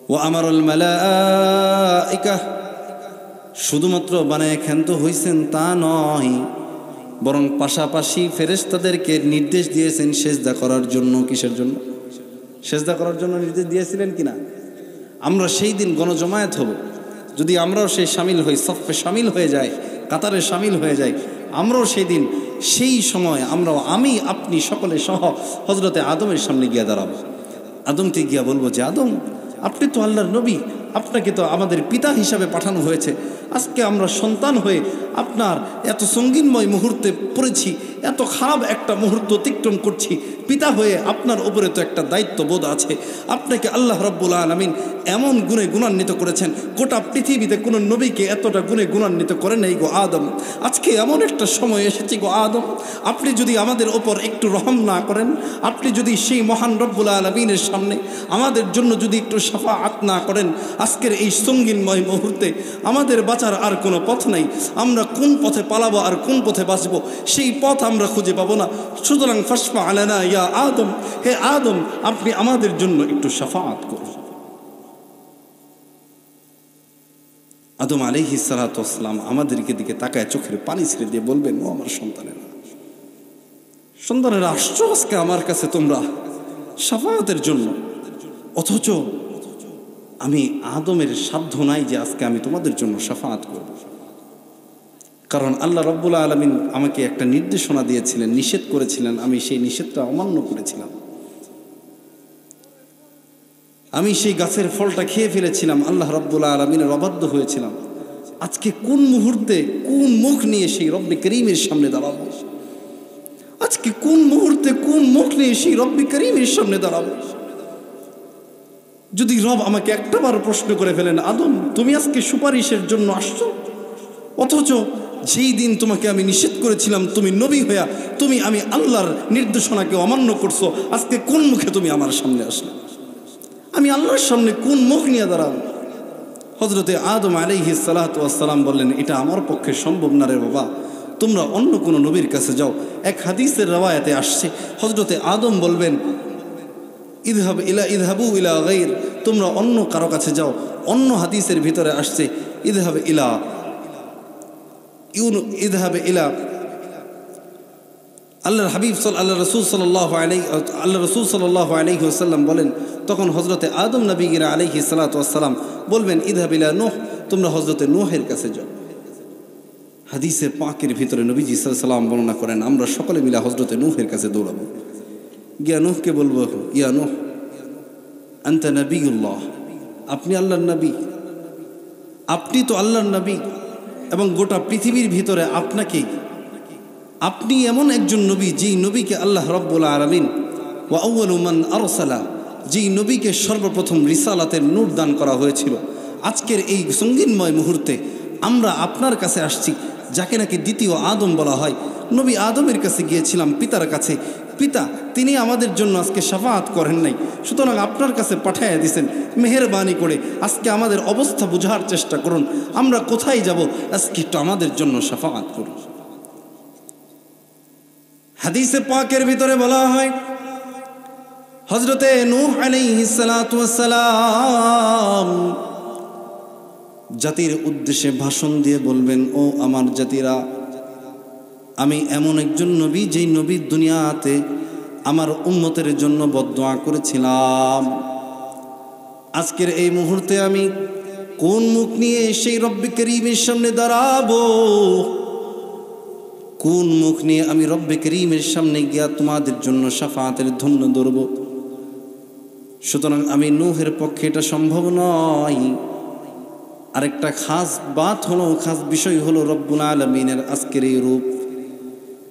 ওয়া আমারুল মালাইকা, শুধুমাত্র বানায় ক্ষান্ত হইছেন তা নয়, বরং পাশাপাশি ফেরেশতাদেরকে নির্দেশ দিয়েছেন সেজদা করার জন্য। কিসের জন্য? সেজদা করার জন্য নির্দেশ দিয়েছিলেন কিনা? আমরা সেই দিন গণজমায়েত হব, যদি আমরাও সেই সামিল হই, সফে সামিল হয়ে যায়, কাতারে সামিল হয়ে যায়, আমরাও সেই দিন সেই সময় আমরাও আমি আপনি সকলে সহ হজরতে আদমের সামনে গিয়া দাঁড়াবো। আদমকে গিয়া বলবো যে আদম, আপনি তো আল্লাহর নবী, আপনাকে তো আমাদের পিতা হিসাবে পাঠানো হয়েছে। আজকে আমরা সন্তান হয়ে আপনার এত সঙ্গীনময় মুহূর্তে পড়েছি, এত খারাপ একটা মুহূর্ত অতিক্রম করছি। পিতা হয়ে আপনার উপরে তো একটা দায়িত্ববোধ আছে। আপনাকে আল্লাহ রাব্বুল আলামিন এমন গুণে গুণান্বিত করেছেন, গোটা পৃথিবীতে কোনো নবীকে এতটা গুণে গুণান্বিত করেন নাই গো আদম। আজকে এমন একটা সময় এসেছে গো আদম, আপনি যদি আমাদের ওপর একটু রহম না করেন, আপনি যদি সেই মহান রব্বুল আলামিনের সামনে আমাদের জন্য যদি একটু শাফাআত না করেন, আজকের এই সঙ্গীনময় মুহূর্তে আমাদের বাঁচার আর কোনো পথ নাই। আমরা কোন পথে পালাবো আর কোন পথে বাঁচবো সেই পথ আমরা খুঁজে পাবো না। সুতরাং ফাশফা আলানা ইয়া আদম, হে আদম, আপনি আমাদের জন্য একটু শাফাআত করুন। আদম আলাইহিস সালাতু ওয়াস সালাম আমাদেরকে দিকে তাকায় চোখের পানি ছেড়ে দিয়ে বলবেন, ও আমার সন্তানেরা আসছো আজকে আমার কাছে তোমরা শাফাআতের জন্য, অথচ আমি আদমের সাধ্য নাই যে আজকে আমি তোমাদের জন্য শাফাআত করব। কারণ আল্লাহ রব্বুল আলামিন আমাকে একটা নির্দেশনা দিয়েছিলেন, নিষেধ করেছিলেন, আমি সেই নিষেধটা অমান্য করেছিলাম। আমি সেই গাছের ফলটা খেয়ে ফেলেছিলাম, আল্লাহ রব্বুল আলামিনের অবাধ্য হয়েছিলাম। আজকে কোন মুহূর্তে কোন মুখ নিয়ে সেই রব্বে করিমের সামনে দাঁড়াবো? আজকে কোন মুহূর্তে কোন মুখ নিয়ে সেই রব্বে করিমের সামনে দাঁড়াবো? যদি রব আমাকে একটাবার প্রশ্ন করে ফেলেন, আদম তুমি আজকে সুপারিশের জন্য আসছো, অথচ যেই দিন তোমাকে আমি নিষেধ করেছিলাম তুমি নবী হইয়া তুমি আমি আল্লাহর নির্দেশনাকে অমান্য করছো, আজকে কোন মুখে তুমি আমার সামনে আসলে? আমি আল্লাহর সামনে কোন মুখ নিয়ে দাঁড়াবো? হজরতে আদম আলাইহিস সালাতু ওয়াস সালাম বললেন, এটা আমার পক্ষে সম্ভব না রে বাবা, তোমরা অন্য কোনো নবীর কাছে যাও। এক হাদিসের রওয়ায়াতে আসছে, হজরতে আদম বলবেন, ইযহাবু ইলা গায়র, তোমরা অন্য কারো কাছে যাও। অন্য হাদিসের ভিতরে আসছে, ইযহাব ইলা আল্লাহর হাবিব আল্লাহ রসুল সাল্লাল্লাহু আলাইহি ওয়াসাল্লাম বলেন, তখন হজরতে আদম নবীরা আলাইহিস সালাতু ওয়াস সালাম বলবেন, ইযহাব ইলা নূহ, তোমরা হজরতে নূহের কাছে যাও। হাদিসে পাকের ভিতরে নবীজি সাল্লাল্লাহু আলাইহি ওয়াসাল্লাম বর্ণনা করেন, আমরা সকলে মিলে হজরতে নূহের কাছে দৌড়াবো। গিয়া নূহকে বলবো, ইয়া নূহ আনতা নবিয়ুল্লাহ, আপনি আল্লাহর নবী, আপনি তো আল্লাহর নবী, এবং গোটা পৃথিবীর ভিতরে আপনি এমন একজন নবী যেই নবীকে আল্লাহ রাব্বুল আলামিন ওয়া আউয়ালু মান আরসালা, যেই নবীকে সর্বপ্রথম রিসালাতের নূর দান করা হয়েছিল, আজকের এই সঙ্গীনময় মুহূর্তে আমরা আপনার কাছে আসছি, যাকে নাকি দ্বিতীয় আদম বলা হয়। নবী আদমের কাছে গিয়েছিলাম, পিতার কাছে। পিতা তিনি আমাদের জন্য আজকে শাফাআত করেন নাই, সুতরাং আপনার কাছে পাঠাইয়া দিয়েছেন। মেহেরবানি করে আজকে আমাদের অবস্থা বোঝার চেষ্টা করুন, আমরা কোথায় যাব, আজকে একটু আমাদের জন্য শাফাআত করুন। হাদিসে পাকের ভিতরে বলা হয়, হযরতে নূহ আলাইহিস সালাতু ওয়াস সালাম জাতির উদ্দেশ্যে ভাষণ দিয়ে বলবেন, ও আমার জাতিরা, আমি এমন একজন নবী, যেই নবী দুনিয়াতে আমার উম্মতের জন্য বদদুয়া করেছিলাম। আজকের এই মুহূর্তে আমি কোন মুখ নিয়ে সেই রব্বে করিমের সামনে দাঁড়াবো, কোন মুখ নিয়ে আমি রব্বে করিমের সামনে গিয়া তোমাদের জন্য শাফাআতের ধন্য ধরব। সুতরাং আমি নূহের পক্ষে এটা সম্ভব নয়। আরেকটা খাস বাত হলো, খাস বিষয় হলো রব্বুল আলামিনের আজকের এই রূপ,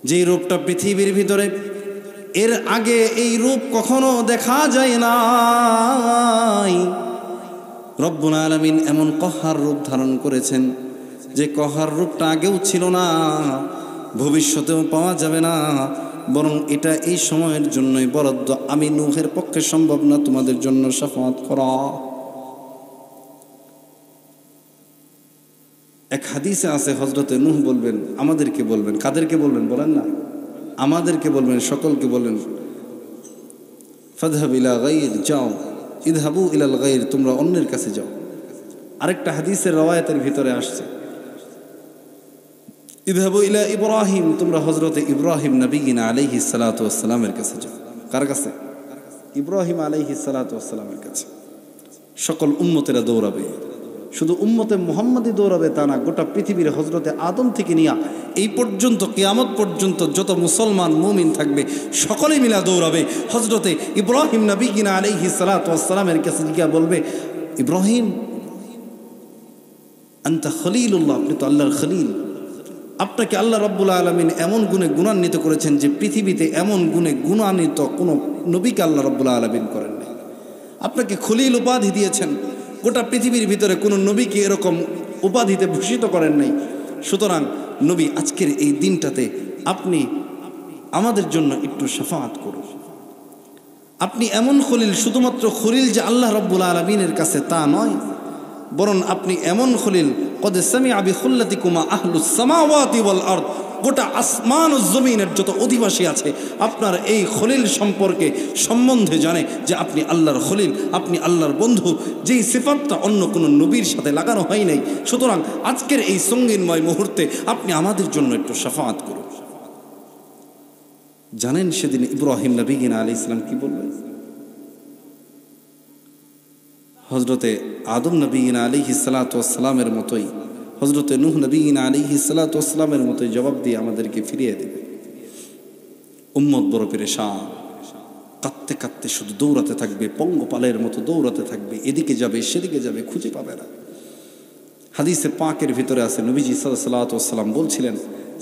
যেই রূপটা পৃথিবীর ভিতরে এর আগে এই রূপ কখনো দেখা যায় নাই। রব্বুল আলামিন এমন কহার রূপ ধারণ করেছেন, যে কহার রূপটা আগেও ছিল না, ভবিষ্যতেও পাওয়া যাবে না, বরং এটা এই সময়ের জন্যই বরাদ্দ। আমি নূহের পক্ষে সম্ভব না তোমাদের জন্য শাফাআত করা। এক হাদিসে আছে, হযরতে নূহ বলবেন, আমাদেরকে বলবেন, কাদেরকে বলবেন বলেন না, আমাদেরকে বলবেন, সকলকে বলবেন, ফাযহাব ইলা গায়র, যাও, ইযহাবু ইলাল গায়র, তোমরা অন্যের কাছে যাও। আরেকটা হাদিসের রওয়ায়াতের ভিতরে আসছে, ইযহাবু ইলা ইব্রাহিম, তোমরা হযরতে ইব্রাহিম নবীনা আলাইহিস সালাতু ওয়াস সালামের কাছে যাও। কার কাছে? ইব্রাহিম আলাইহিস সালাতু ওয়াস সালামের কাছে। সকল উম্মতেরা দৌড়াবে, শুধু উম্মতে মুহাম্মাদি দৌড়াবে তা না, গোটা পৃথিবীর হযরতে আদম থেকে নিয়া এই পর্যন্ত কিয়ামত পর্যন্ত যত মুসলমান মুমিন থাকবে সকলেই মিলা দৌড়াবে। হযরতে ইব্রাহিম নবীনা আলাইহিস সালাতু ওয়াস সালামের কাছে গিয়া বলবে, ইব্রাহিম আনতা খলিলুল্লাহ, আপনি তো আল্লাহর খলিল। আপনাকে আল্লাহ রাব্বুল আলামিন এমন গুণে গুণান্বিত করেছেন যে পৃথিবীতে এমন গুণে গুণান্বিত কোনো নবীকে আল্লাহ রাব্বুল আলামিন করেন নাই। আপনাকে খলিল উপাধি দিয়েছেন, গোটা পৃথিবীর ভিতরে কোনো নবীকে এরকম উপাধিতে ভূষিত করেন নাই। সুতরাং নবী, আজকের এই দিনটাতে আপনি আমাদের জন্য একটু শাফাআত করুন। আপনি এমন খলিল, শুধুমাত্র খলিল যে আল্লাহ রাব্বুল আলামিনের কাছে তা নয়, বরং আপনি এমন খলিল, কদ সামিআ বিখুল্লাতিকুমা আহলুস সামাওয়াতি ওয়াল আরদ, গোটা আসমান ও জমিনের যত অধিবাসী আছে আপনার এই খলিল সম্পর্কে সম্বন্ধে জানে যে আপনি আল্লাহর খলিল, আপনি আল্লাহর বন্ধু, যেই সিফাতটা অন্য কোনো নবীর সাথে লাগানো হয় নাই। সুতরাং আজকের এই সঙ্গীনময় মুহূর্তে আপনি আমাদের জন্য একটু শাফাআত করুন। জানেন সেদিন ইব্রাহিম নবীনা আলাইহিস সালাম কি বললেন? হযরতে আদম নবীনা আলাইহিস সালাতু ওয়াস সালামের মতোই, হযরতে নূহ নবীনা আলাইহিস সালাতু ওয়াস সালামের মতোই জবাব দিয়ে আমাদেরকে ফিরিয়ে দেবে। উম্মত বড় পেরেশান, কাঁদতে কাঁদতে শুধু দৌড়াতে থাকবে, পঙ্গপালের মতো দৌড়াতে থাকবে, এদিকে যাবে সেদিকে যাবে, খুঁজে পাবে না। হাদিসে পাকের ভিতরে আছে, নবীজি সাল্লাল্লাহু আলাইহি ওয়াসাল্লাম বলছিলেন,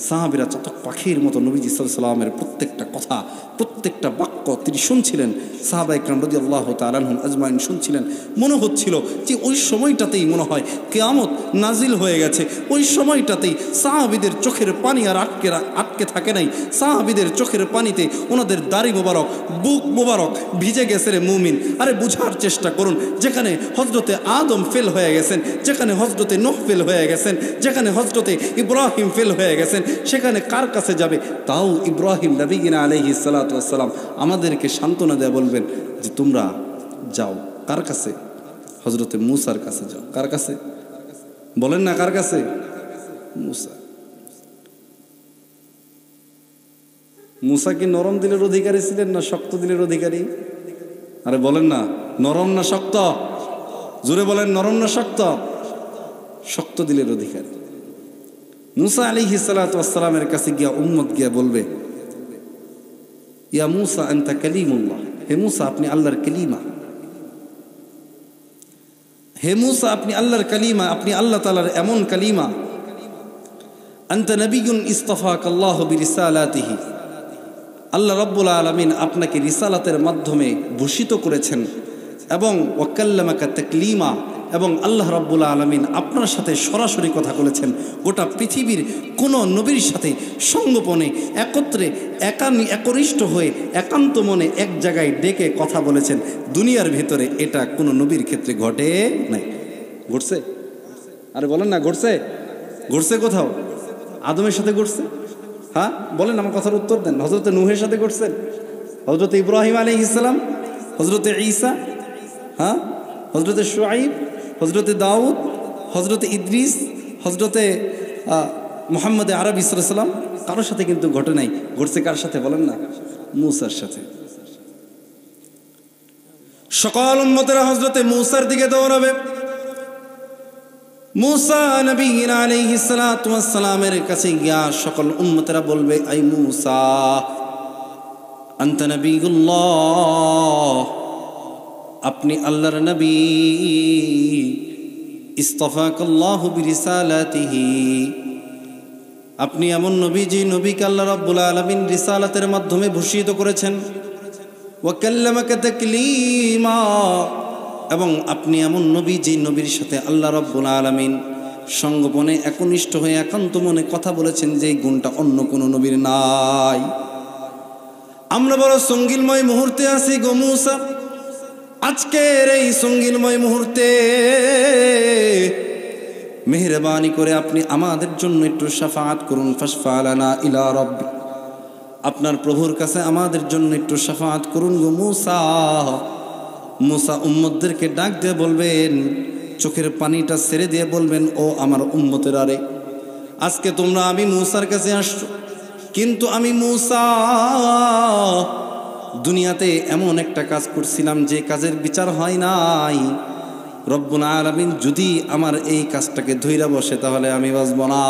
সাহাবীরা চাতক পাখির মতো নবীজি সাল্লাল্লাহু আলাইহি ওয়াসাল্লামের প্রত্যেকটা কথা, প্রত্যেকটা বাক্য তিনি শুনছিলেন। সাহাবা ইকরাম রাদিয়াল্লাহু তাআলা আনহুম আজমাইন শুনছিলেন। মনে হচ্ছিল যে ওই সময়টাতেই মনে হয় কিয়ামত নাজিল হয়ে গেছে। ওই সময়টাতেই সাহাবীদের চোখের পানি আর আটকে থাকে নাই। সাহাবীদের চোখের পানিতে ওনাদের দাড়ি মোবারক, বুক মোবারক ভিজে গেছে রে মুমিন। আরে বুঝার চেষ্টা করুন, যেখানে হযরতে আদম ফেল হয়ে গেছেন, যেখানে হযরতে নূহ ফেল হয়ে গেছেন, যেখানে হযরতে ইব্রাহিম ফেল হয়ে গেছেন, সেখানে কার কাছে যাবে? তাও ইব্রাহিম নবীনা আলাইহিস সালাতু ওয়াস সালাম আমাদেরকে সান্ত্বনা দেয়া বলবেন যে তোমরা যাও কার কাছে? হযরতে মূসার কাছে যাও। কার কাছে বলেন না? কার কাছে? মূসা। মূসা কি নরম দিলের অধিকারী ছিলেন না শক্ত দিলের অধিকারী? আরে বলেন না, নরম না শক্ত? জোরে বলেন, নরম না শক্ত? শক্ত দিলের অধিকারী। মূসা আলাইহিস সালাতু ওয়াস সালামের কাছে গিয়া উম্মত গিয়া বলবে, ইয়া মূসা আনতা কালিমুল্লাহ, হে মূসা আপনি আল্লাহর কালিমা, হে মূসা আপনি আল্লাহর কালিমা, আপনি আল্লাহ তাআলার এমন কালিমা। আনতা নবিয়্যুন ইসতাফাকাল্লাহু বিরিসালাতিহি, আল্লাহ রাব্বুল আলামিন আপনাকে রিসালাতের মাধ্যমে ভূষিত করেছেন এবং ওয়াকাল্লামাকা তাকলিমা, এবং আল্লাহ রাব্বুল আলামিন আপনার সাথে সরাসরি কথা বলেছেন। গোটা পৃথিবীর কোনো নবীর সাথে সঙ্গোপনে একত্রে একনিষ্ঠ হয়ে একান্ত মনে এক জায়গায় ডেকে কথা বলেছেন। দুনিয়ার ভেতরে এটা কোনো নবীর ক্ষেত্রে ঘটে নাই। ঘটছে? আরে বলেন না, ঘটছে? ঘটছে কোথাও? আদমের সাথে ঘটছে? হ্যাঁ বলেন, আমার কথার উত্তর দেন। হজরতে নূহের সাথে ঘটছেন, হজরতে ইব্রাহিম আলাইহিস সালাম, হজরতে ঈসা, হ্যাঁ, হজরতে শুআইব, হজরতে দাউদ, হজরতে ইদ্রিস, হজরতে মুহাম্মদ আরবি সাল্লাল্লাহু আলাইহি ওয়াসাল্লাম, কারোর সাথে কিন্তু ঘটে নাই। ঘটছে কার সাথে বলেন না? মূসার সাথে। সকল উম্মতেরা হজরতে মূসার দিকে দৌড়াবে। মূসা নবী আলাইহিস সালাতু ওয়াস সালামের কাছে গিয়া সকল উম্মতেরা বলবে, আই মূসা আনতা নবিয়ুল্লাহ, আপনি আল্লাহর নবী, ইসতাফাকাল্লাহু বিরিসালাতিহি, আপনি এমন নবী যে নবীকে আল্লাহ রাব্বুল আলামিন রিসালাতের মাধ্যমে ভূষিত করেছেন। ওয়া কাল্লামাকা তাকলিমা, এবং আপনি এমন নবী যে নবীর সাথে আল্লাহ রাব্বুল আলামিন সঙ্গোপনে একনিষ্ঠ হয়ে একান্ত মনে কথা বলেছেন, যে গুণটা অন্য কোনো নবীর নাই। আমরা বড় সঙ্গীলময় মুহূর্তে আছি গো মূসা। আজকের এই সঙ্গীলময় মুহূর্তে মেহেরবানি করে আপনি আমাদের জন্য একটু শাফাআত করুন। ফাশফা লানা ইলা রাব্বি, আপনার প্রভুর কাছে আমাদের জন্য একটু শাফাআত করুন গো মূসা। মূসা উম্মতদেরকে ডাক দিয়ে বলবেন, চোখের পানিটা ছেড়ে দিয়ে বলবেন, ও আমার উম্মতেরা রে, আজকে তোমরা আমি মূসার কাছে আসছো, কিন্তু আমি মূসা দুনিয়াতে এমন একটা কাজ করছিলাম যে কাজের বিচার হয় নাই। রব্বুল আলামিন যদি আমার এই কাজটাকে ধইরা বসে তাহলে আমি বাঁচব না।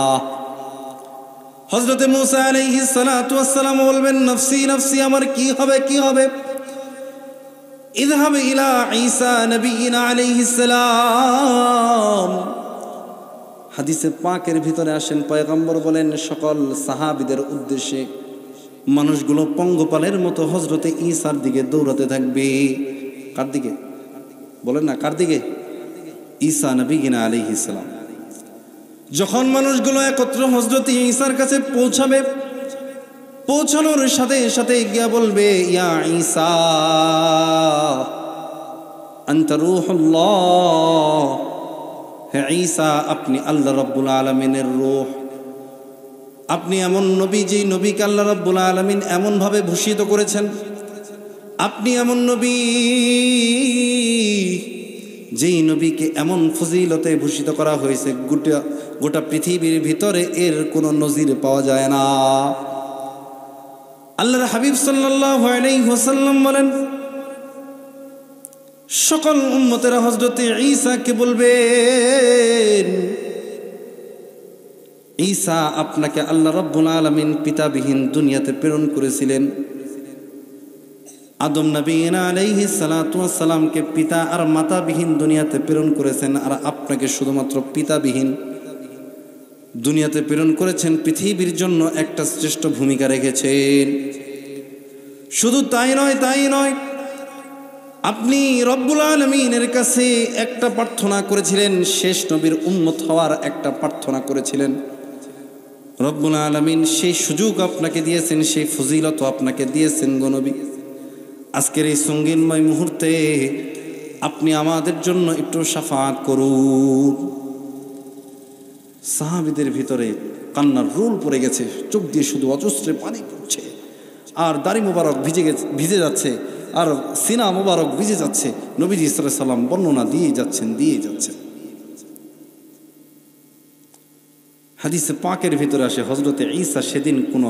হযরতে মূসা আলাইহিস সালাতু ওয়াস সালাম বলবেন, নফসি নফসি, আমার কি হবে কি হবে। ইযহাব ইলা ঈসা নবিয়িনা আলাইহিস সালাম। হাদিসে পাকের ভিতরে আসেন, পয়গম্বর বলেন সকল সাহাবীদের উদ্দেশ্যে, মানুষগুলো পঙ্গপালের মতো হযরতে ঈসার দিকে দৌড়াতে থাকবে। কার দিকে বলেন না, কার দিকে? ঈসা নবিয়িনা আলাইহিস সালাম। যখন মানুষগুলো একত্র হযরতে ঈসার কাছে পৌঁছাবে, পৌঁছানোর সাথে সাথে গিয়া বলবে, ইয়া ঈসা আনতা রূহুল্লাহ, হে ঈসা আপনি আল্লাহ রাব্বুল আলামিনের রূহ। আপনি এমন নবী যে নবীকে আল্লাহ রাব্বুল আলামিন এমনভাবে ভূষিত করেছেন। আপনি এমন নবী যেই নবীকে এমন ফজিলতে ভূষিত করা হয়েছে, গোটা পৃথিবীর ভিতরে এর কোনো নজির পাওয়া যায় না। আল্লাহর হাবিব সাল্লাল্লাহু আলাইহি ওয়াসাল্লাম বলেন, সকল উম্মতেরা হযরতে ঈসাকে বলবেন, ঈসা আপনাকে আল্লাহ রাব্বুল আলামিন পিতাবিহীন দুনিয়াতে প্রেরণ করেছিলেন। আদম নবী আলাইহিস সালাতু ওয়াস সালামকে পিতা আর মাতাবিহীন দুনিয়াতে প্রেরণ করেছেন, আর আপনাকে শুধুমাত্র পিতাবিহীন দুনিয়াতে প্রেরণ করেছেন। পৃথিবীর জন্য একটা শ্রেষ্ঠ ভূমিকা রেখেছেন। শুধু তাই নয়, আপনি রব্বুল আলামিনের কাছে একটা প্রার্থনা করেছিলেন, শেষ নবীর উম্মত হওয়ার একটা প্রার্থনা করেছিলেন। রব্বুল আলামিন সেই সুযোগ আপনাকে দিয়েছেন, সেই ফজিলত আপনাকে দিয়েছেন গো নবী। আজকের এই সঙ্গীনময় মুহূর্তে আপনি আমাদের জন্য একটু শাফাআত করুন। সাহাবীদের ভিতরে কান্নার রোল পড়ে গেছে, চোখ দিয়ে শুধু অজস্রে পানি পড়ছে, আর দাড়ি মোবারক ভিজে যাচ্ছে, আর সিনা মোবারক ভিজে যাচ্ছে। নবীজি সাল্লাল্লাহু আলাইহি ওয়াসাল্লাম বর্ণনা দিয়ে যাচ্ছেন। হাদিসে পাকের ভিতরে আসে, হযরতে ঈসা সেদিন কোনো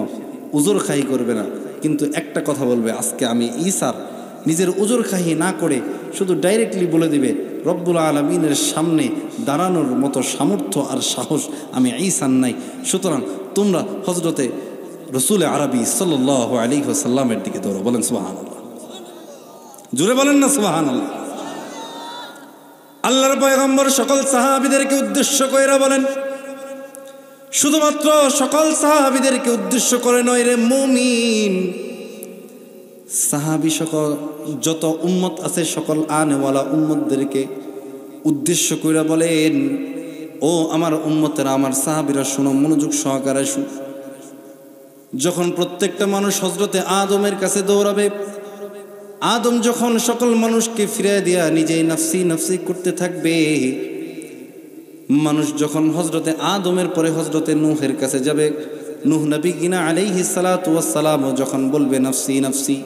উজর খাহি করবে না, কিন্তু একটা কথা বলবে, আজকে আমি ঈসার নিজের উজর খাহি না করে শুধু ডাইরেক্টলি বলে দিবে, রব্বুল আলামিনের সামনে দাঁড়ানোর মতো সামর্থ্য আর সাহস আমি ঈসার নাই। সুতরাং তোমরা হযরতে রাসূল আরবি সাল্লাল্লাহু আলাইহি ওয়াসাল্লামের দিকে দৌড়ো। বলেন সুবহানাল্লাহ, জোরে বলেন না সুবহানাল্লাহ। আল্লাহর পয়গম্বর সকল সাহাবীদেরকে উদ্দেশ্য করে বলেন, শুধুমাত্র সকল সাহাবীদেরকে উদ্দেশ্য করে নয় রে মুমিন, সাহাবী সকল যত উম্মত আছে সকল আনেওয়ালা উম্মতদেরকে উদ্দেশ্য করে বলেন, ও আমার উম্মতেরা, আমার সাহাবীরা শুনো, মনোযোগ সহকারে শুনো। যখন প্রত্যেকটা মানুষ হযরতে আদমের কাছে দৌড়াবে, আদম যখন সকল মানুষকে ফিরিয়ে দিয়া নিজেই নফসি নফসি করতে থাকবে, মানুষ যখন হযরতে আদমের পরে হযরতে নূহের কাছে যাবে, নূহ নবী কিনা আলাইহিস সালাতু ওয়াস সালাম যখন বলবে নফসি নফসি,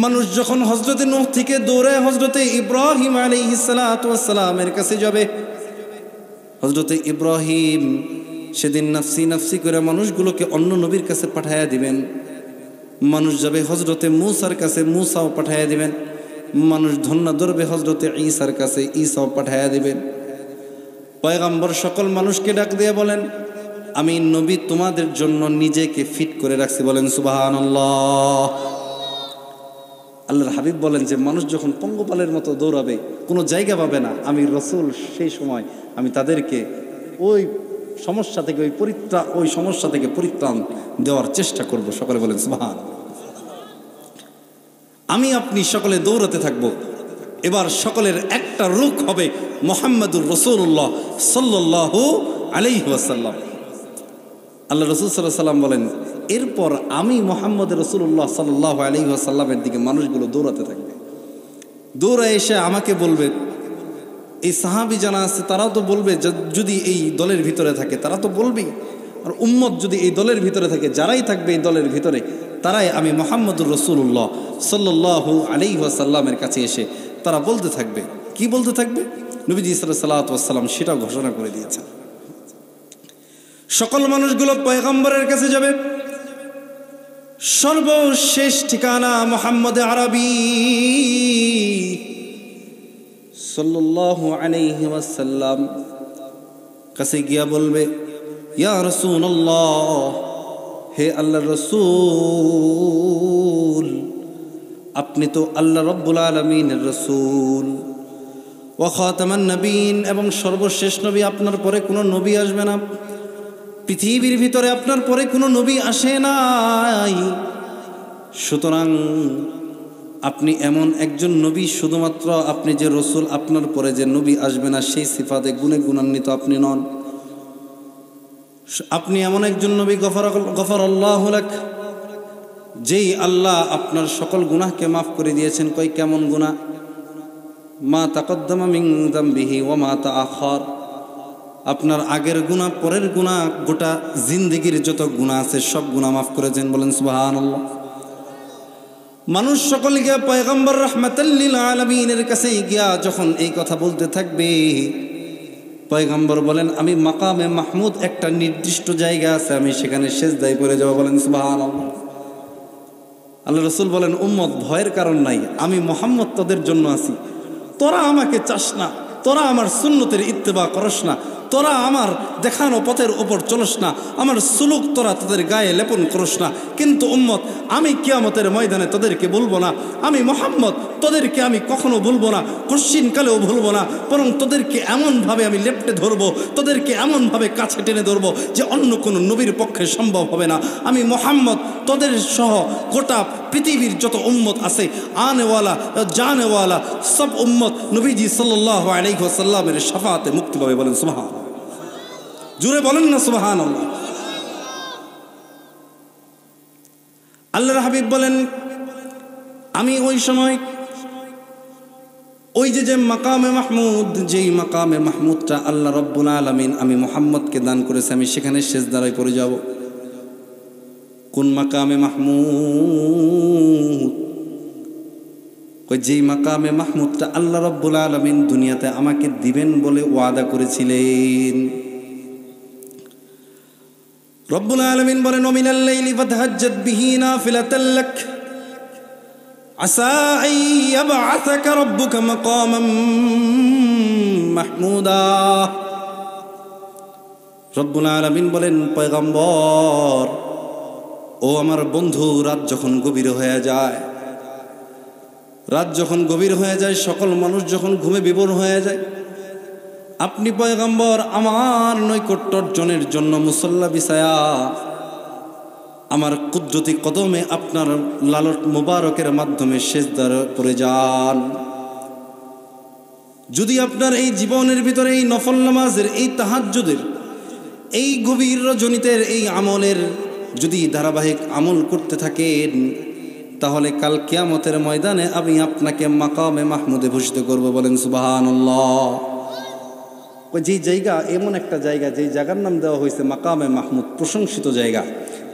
মানুষ যখন হযরতে নূহ থেকে দৌড়ে হযরতে ইব্রাহিম আলাইহিস সালাতু ওয়াস সালামের কাছে যাবে, হযরতে ইব্রাহিম সেদিন নফসি নফসি করে মানুষগুলোকে অন্য নবীর কাছে পাঠায়া দিবেন। মানুষ যাবে হযরতে মূসার কাছে, মূসাও পাঠায়া দিবেন। মানুষ ধন্য ধরবে হযরতে ঈসার কাছে, ঈসাও পাঠায়া দিবেন। পয়গম্বর সকল মানুষকে ডাক দিয়ে বলেন, আমি নবী তোমাদের জন্য নিজেকে ফিট করে রাখছি। বলেন সুবহানাল্লাহ। আল্লাহর হাবিব বলেন যে মানুষ যখন পঙ্গপালের মতো দৌড়াবে, কোনো জায়গা পাবে না, আমি রসুল সেই সময় আমি তাদেরকে ওই সমস্যা থেকে ওই সমস্যা থেকে পরিত্রাণ দেওয়ার চেষ্টা করব। সকলে বলেন সুবহান। আমি আপনি সকলে দৌড়াতে থাকব। এবার সকলের একটা রূপ হবে মুহাম্মাদুর রাসূলুল্লাহ সাল্লাল্লাহু আলাইহি ওয়াসাল্লাম। আল্লাহ রাসূল সাল্লাল্লাহু আলাইহি ওয়াসাল্লাম বলেন, এরপর আমি মুহাম্মদ রাসূলুল্লাহ সাল্লাল্লাহু আলাইহি ওয়াসাল্লামের দিকে মানুষগুলো দৌড়াতে থাকবে। দৌড়ে এসে আমাকে বলবে, এই সাহাবী জানা আছে তারাও তো বলবে, যদি এই দলের ভিতরে থাকে তারা তো বলবেই, আর উম্মত যদি এই দলের ভিতরে থাকে, যারাই থাকবে এই দলের ভিতরে, তারাই আমি মুহাম্মদুর রাসূলুল্লাহ সাল্লাল্লাহু আলাইহি ওয়াসাল্লামের কাছে এসে তারা বলতে থাকবে। কি বলতে থাকবে? নবীজি সাল্লাল্লাহু আলাইহি ওয়াসাল্লাম সেটাও ঘোষণা করে দিয়েছেন। সকল মানুষগুলো পয়গম্বরের কাছে যাবে। সর্বশেষ ঠিকানা মুহাম্মদ আরবি সাল্লাল্লাহু আলাইহি ওয়াসাল্লাম কাছে গিয়া বলবে, ইয়া রাসূলুল্লাহ, হে আল্লাহর রাসূল, আপনি তো আল্লাহ রাব্বুল আলামিনের রাসূল, ওয়া খাতামান নবীন, এবং সর্বশেষ নবী, আপনার পরে কোনো নবী আসবে না। পৃথিবীর ভিতরে আপনার পরে কোনো নবী আসে নাই। সুতরাং আপনি এমন একজন নবী, শুধুমাত্র আপনি যে রসুল, আপনার পরে যে নবী আসবে না সেই সিফাতে গুণে গুণান্বিত আপনি নন। আপনি এমন একজন নবী, গফারাল্লাহু লাক, যেই আল্লাহ আপনার সকল গুনাহকে মাফ করে দিয়েছেন। কই কেমন গুনাহ? মা তাকদ্দামা মিন যামবিহি ওয়া মা তাআখার, আপনার আগের গুনাহ, পরের গুনাহ, গোটা জিন্দেগির যত গুনাহ আছে সব গুনাহ মাফ করেছেন। বলেন সুবহানাল্লাহ। মানুষ সকল গিয়া পয়গম্বর রাহমাতাল লিল আলামিনের কাছে গিয়া যখন এই কথা বলতে থাকবে, পয়গম্বর বলেন, আমি মাকামে মাহমুদ, একটা নির্দিষ্ট জায়গা আছে, আমি সেখানে সেজদায় পড়ে যাব। বলেন সুবহানাল্লাহ। আল্লাহ রাসূল বলেন, উম্মত ভয়ের কারণ নাই, আমি মুহাম্মদ তোদের জন্য আছি। তোরা আমাকে চাস না, তোরা আমার সুন্নতের ইত্তেবা করস না, তোরা আমার দেখানো পথের ওপর চলস না, আমার সুলুক তোরা তাদের গায়ে লেপন করস না। কিন্তু উম্মত, আমি কিয়ামতের ময়দানে তোদেরকে বলবো না, আমি মুহাম্মদ তোদেরকে আমি কখনো বলবো না, কশ্চিনকালেও ভুলবো না, বরং তোদেরকে এমনভাবে আমি লেপটে ধরবো, তোদেরকে এমনভাবে কাছে টেনে ধরবো যে অন্য কোনো নবীর পক্ষে সম্ভব হবে না। আমি মুহাম্মদ তোদের সহ গোটা পৃথিবীর যত উম্মত আছে, আনেওয়ালা জানেওয়ালা সব উম্মত নবীজি সাল্লাল্লাহু আলাইহি ওয়াসাল্লামের শাফাআতে মুক্তি পাবে। বলেন সুবহান। জুড়ে বলেন না সুবহানাল্লাহ। আল্লাহর হাবিব বলেন, আমি ওই সময় ওই যে মাকামে মাহমুদ, যেই মাকামে মাহমুদটা আল্লাহ রাব্বুল আলামিন আমি মুহাম্মদকে দান করেছে, আমি সেখানে সেজদায় পড়ে যাব। কোন মাকামে মাহমুদ? যেই মাকামে মাহমুদটা আল্লাহ রাব্বুল আলামিন দুনিয়াতে আমাকে দিবেন বলে ওয়াদা করেছিলেন। রব্বুল আলামিন বলেন, ওমিনাল লাইলি ফাতহাজ্জাদ বিহি নাফিলাতাল লাক আসা আন ইয়াবআসাকা রাব্বুকা মাকামান মাহমুদা। রব্বুল আলামিন বলেন, পয়গম্বর, ও আমার বন্ধু, রাত যখন গভীর হয়ে যায়, রাত যখন গভীর হয়ে যায়, সকল মানুষ যখন ঘুমে বিভোর হয়ে যায়, আপনি পয়গম্বর আমার নৈকট্য অর্জনের জন্য মুসল্লা বিছায়া আমার কুদরতি কদমে আপনার লালত মুবারকের মাধ্যমে সিজদার পড়ে যান। যদি আপনার এই জীবনের ভিতরে এই নফল নামাজের, এই তাহাজ্জুদের, এই গভীর রজনীতের এই আমলের যদি ধারাবাহিক আমল করতে থাকেন, তাহলে কাল কিয়ামতের ময়দানে আমি আপনাকে মাকামে মাহমুদে ভূষিত করব। বলেন সুবহানাল্লাহ। যেই জায়গা এমন একটা জায়গা, যেই জায়গার নাম দেওয়া হয়েছে মাকামে মাহমুদ, প্রশংসিত জায়গা,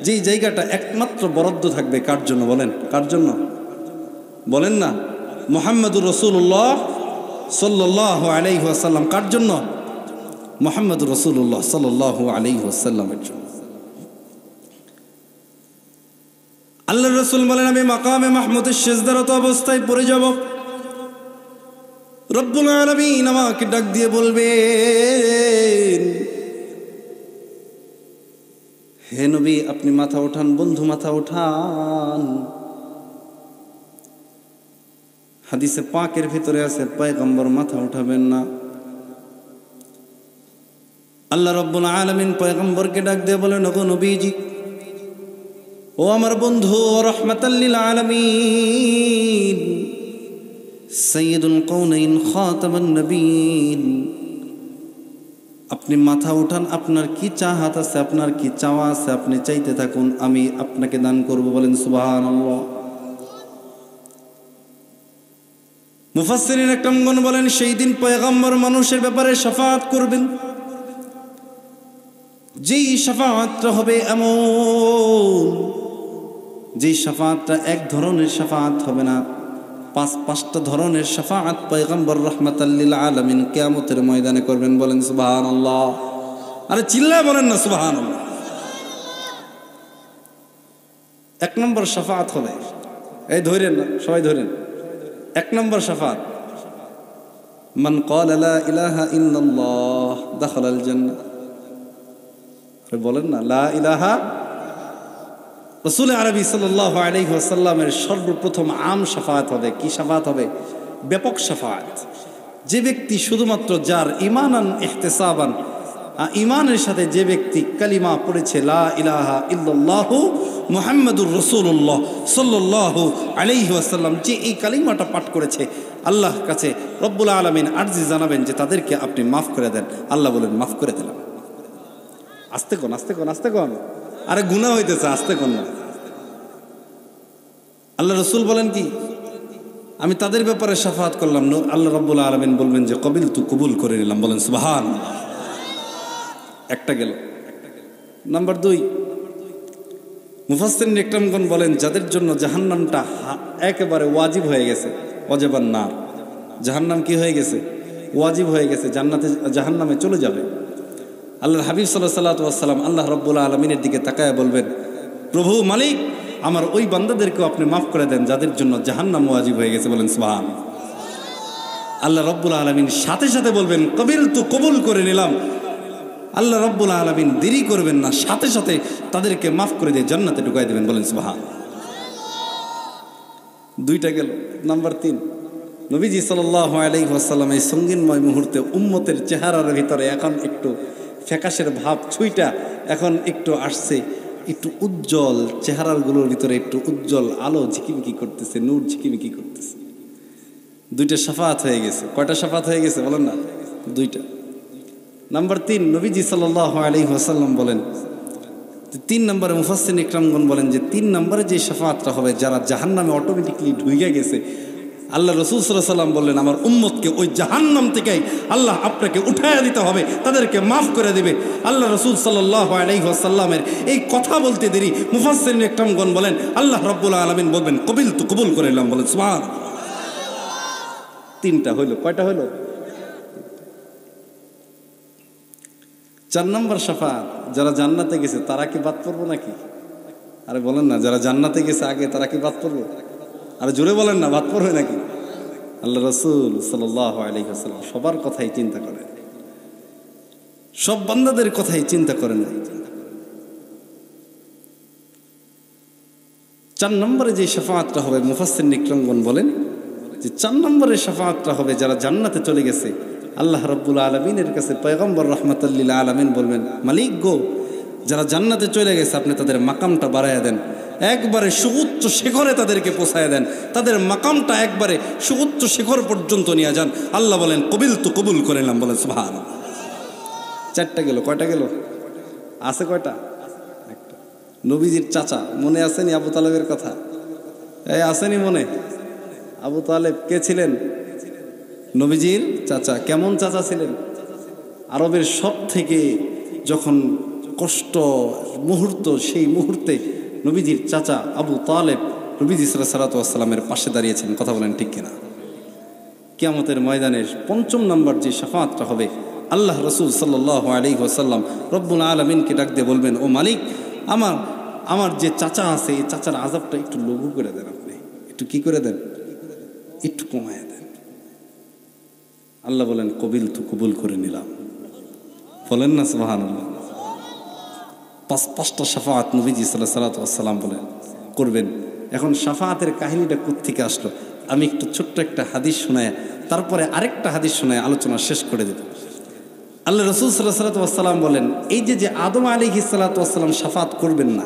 যেই জায়গাটা একমাত্র বরাদ্দ থাকবে কার জন্য? বলেন কার জন্য? বলেন না, মুহাম্মদুর রাসূলুল্লাহ সাল্লাল্লাহু আলাইহি ওয়াসাল্লাম। কার জন্য? মুহাম্মদুর রাসূলুল্লাহ সাল্লাল্লাহু আলাইহি ওয়াসাল্লামের জন্য। আল্লাহর রাসূল বলেন, আমি মাকামে মাহমুদের সিজদারত অবস্থায় পড়ে যাব। রব্বুল আলামিন আমাকে ডাক দিয়ে বলবেন, হে নবী আপনি মাথা ওঠান, বন্ধু মাথা ওঠান। হাদিসে পাকের ভিতরে আছে পয়গম্বর মাথা উঠাবেন না। আল্লাহ রব্বুল আলামিন পয়গম্বরকে ডাক দিয়ে বলেন, ওগো নবীজি, ও আমার বন্ধু, রাহমাতাল লিল আলামিন, সাইয়্যিদুল কাউনাইন, খাতামান নবীন, আপনি মাথা উঠান। আপনার কি চাহাত আছে, আপনার কি চাওয়া আছে, আপনি চাইতে থাকুন, আমি আপনাকে দান করব। বলেন সুবহানাল্লাহ। মুফাসসিরিন একরামগণ বলেন, সেই দিন পয়গম্বর মানুষের ব্যাপারে শাফাআত করবেন, যেই শাফাআতটা হবে এমন, যেই শাফাআতটা এক ধরনের শাফাআত হবে না, পাঁচটা ধরনের শাফাআত পয়গম্বর রাহমাতাল লিল আলামিন কিয়ামতের ময়দানে করবেন। বলেন সুবহানাল্লাহ। আরে চিল্লায় বলেন না সুবহানাল্লাহ। এক নম্বর শাফাআত হবে, এই ধরেন না, সবাই ধরেন। এক নম্বর শাফাআত, মান ক্বালা লা ইলাহা ইল্লাল্লাহ দাখালাল জান্নাহ। বলেন না লা ইলাহা। রাসূল আরবি সাল্লাল্লাহু আলাইহি ওয়াসাল্লামের সর্বপ্রথম আম শাফাআত হবে। কি শাফাআত হবে? ব্যাপক শাফাআত। যে ব্যক্তি শুধুমাত্র যার ঈমানান ইহতিসাবান, ঈমানের সাথে যে ব্যক্তি কালিমা পড়েছে লা ইলাহা ইল্লাল্লাহু মুহাম্মাদুর রাসূলুল্লাহ সাল্লাল্লাহু আলাইহি ওয়াসাল্লাম, যে এই কালিমাটা পাঠ করেছে, আল্লাহর কাছে রব্বুল আলামিন আরজি জানাবেন যে তাদেরকে আপনি মাফ করে দেন। আল্লাহ বলেন মাফ করে দিলাম। আস্তে কোন, আস্তে কোন, আস্তে কোন, আরে গুনাহ হইতেছে, আস্তে কোন না। আল্লাহ রাসূল বলেন কি, আমি তাদের ব্যাপারে শাফাআত করলাম। আল্লাহ রাব্বুল আলামিন বলবেন যে কবিল তু, কবুল করে নিলাম। বলেন সুবহানাল্লাহ। একটা গেল। নাম্বার 2, মুফাসসিরিন একরামগণ বলেন, যাদের জন্য জাহান্নামটা একেবারে ওয়াজিব হয়ে গেছে, ওয়াজিবান নার, জাহান্নাম কি হয়ে গেছে? ওয়াজিব হয়ে গেছে, জাহান্নামে চলে যাবে। আল্লাহর হাবিব সাল্লাল্লাহু আলাইহি ওয়াসাল্লাম আল্লাহ রাব্বুল আলামিনের দিকে তাকায় বলবেন, প্রভু মালিক, আমার ওই বান্দাদেরকেও আপনি মাফ করে দেন যাদের জন্য জাহান্নাম ওয়াজিব হয়ে গেছে। বলেন সুবহানাল্লাহ। আল্লাহ রাব্বুল আলামিন সাথে সাথে বলবেন কবিল তু, কবুল করে নিলাম। আল্লাহ রাব্বুল আলামিন দেরি করবেন না, সাথে সাথে তাদেরকে মাফ করে দিয়ে জান্নাতে ঢুকাই দেবেন। বলেন সুবহানাল্লাহ। 2টা গেল। নাম্বার 3, নবীজি সাল্লাল্লাহু আলাইহি ওয়াসাল্লাম এই সঙ্গীনময় মুহূর্তে উম্মতের চেহারার ভিতরে এখন একটু ফ্যাকাশের ভাব, ছুঁইটা এখন একটু আসছে, একটু উজ্জ্বল, চেহারাগুলোর ভিতরে একটু উজ্জ্বল আলো ঝিকিমিকি করতেছে, নূর ঝিকিমিকি করতেছে। 2টা শাফাআত হয়ে গেছে। কয়টা শাফাআত হয়ে গেছে বলেন না? 2টা। নাম্বার 3, নবীজি সাল্লাল্লাহু আলাইহি ওয়াসাল্লাম বলেন, 3 নম্বরে মুফাসসিরিন ইকরামগণ বলেন যে 3 নম্বরে যে শাফাআতটা হবে, যারা জাহান্নামে অটোমেটিকলি ঢুইয়া গেছে, আল্লাহ রাসূল সাল্লাল্লাহু আলাইহি ওয়াসাল্লাম বললেন আমার উম্মতকে ওই জাহান্নাম থেকেই আল্লাহ আপনাকে উঠাইয়া দিতে হবে, তাদেরকে মাফ করে দেবে। আল্লাহ রাসূল সাল্লাল্লাহু আলাইহি ওয়াসাল্লামের এই কথা বলতে দেরি মুফাসসিরিন ইকরামগণ বলেন আল্লাহ রাব্বুল আলামিন বলবেন কবিল তু, কবুল করে নিলাম। বলেন সুবহানাল্লাহ। 3টা হইলো। কয়টা হইলো? 4 নম্বর শাফাআত, যারা জান্নাতে গেছে তারা কি বাদ পড়বো নাকি? আরে বলেন না, যারা জান্নাতে গেছে আগে তারা কি বাদ পড়বো? আরে জোরে বলেন না, বাদ পড়বে নাকি? আল্লাহ রাসূল সাল্লাল্লাহু আলাইহি ওয়াসাল্লাম সবার কথাই চিন্তা করেন, সব বান্দাদের কথাই চিন্তা করেন। 4 নম্বরে যে শাফাআতটা হবে, মুফাসসিরিন ইকরামগণ বলেন যে 4 নম্বরের শাফাআতটা হবে যারা জান্নাতে চলে গেছে। আল্লাহ রাব্বুল আলামিনের কাছে পয়গম্বর রাহমাতুল লিল আলামিন বলবেন, মালিক গো, যারা জান্নাতে চলে গেছে আপনি তাদের মাকামটা বাড়াইয়া দেন, একবারে সুউচ্চ শিখরে তাদেরকে পৌঁছায় দেন, তাদের মাকামটা একবারে সুউচ্চ শিখর পর্যন্ত নিয়ে যান। আল্লাহ বলেন কবিল তো কবুল করে নিলাম, বলেন সুবহানাল্লাহ। 4টা গেল, কয়টা গেল? আছে কয়টা? একটা। নবীজির চাচা মনে আসেনি আবু তালেবের কথা? এই আসেনি মনে? আবু তালেব কে ছিলেন? নবীজির চাচা। কেমন চাচা ছিলেন? আরবের সব থেকে যখন কষ্ট মুহূর্ত, সেই মুহূর্তে নবীজির চাচা আবু তালেব নবীজি সাল্লাল্লাহু আলাইহি ওয়াসাল্লামের পাশে দাঁড়িয়েছেন। কথা বলেন ঠিক কিনা? কিয়ামতের ময়দানের 5ম নাম্বার যে শাফাআতটা হবে, আল্লাহ রাসূল সাল্লাল্লাহু আলাইহি ওয়াসাল্লাম রব্বুল আলামিনকে ডাক দিয়ে বলবেন, ও মালিক, আমার যে চাচা আছে এই চাচার আযাবটা একটু লঘু করে দেন, আপনি একটু কি করে দেন, একটু কমায় দেন। আল্লাহ বলেন কবিল তো কবুল করে নিলাম, বলেন না সুবহানাল্লাহ। 5টা শাফাআত নবীজি সাল্লাল্লাহু আলাইহি ওয়াসাল্লাম বলেন করবেন। এখন শাফাআতের কাহিনীটা কোত্থেকে আসলো? আমি একটু ছোট্ট একটা হাদিস শোনায় তারপরে আরেকটা হাদিস শোনায় আলোচনা শেষ করে দেব। আল্লাহ রাসূল সাল্লাল্লাহু আলাইহি ওয়াসাল্লাম বলেন, এই যে আদম আলাইহিস সালাতু ওয়াসসালাম শাফাআত করবেন না,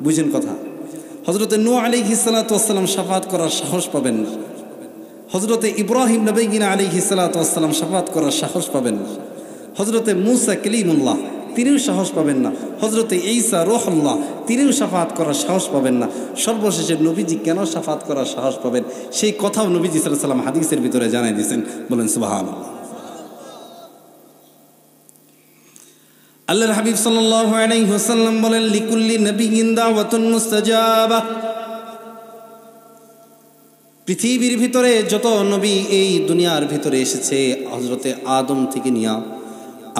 বুঝেন কথা? হযরতে নূহ আলাইহিস সালাতু ওয়াসসালাম শাফাআত করার সাহস পাবেন না, হযরতে ইব্রাহিম নবীগিনা আলাইহিস সালাতু ওয়াসসালাম শাফাআত করার সাহস পাবেন না, হযরতে মূসা কালিমুল্লাহ তিনিও সাহস পাবেন না, হযরতে ঈসা রূহুল্লাহ তিনিও শাফাআত করার সাহস পাবেন না। সর্বশেষে নবীজি কেন শাফাআত করার সাহস পাবেন, সেই কথাও নবীজি সাল্লাল্লাহু আলাইহি ওয়াসাল্লাম হাদিসের ভিতরে জানাই দিয়েছেন, বলেন সুবহানাল্লাহ। আল্লাহর হাবিব সাল্লাল্লাহু আলাইহি ওয়াসাল্লাম বলেন, লিকুল্লি নাবিয়্যিন দাওয়াতুন মুস্তাজাবা। পৃথিবীর ভিতরে যত নবী এই দুনিয়ার ভিতরে এসেছে, হযরতে আদম থেকে নিয়া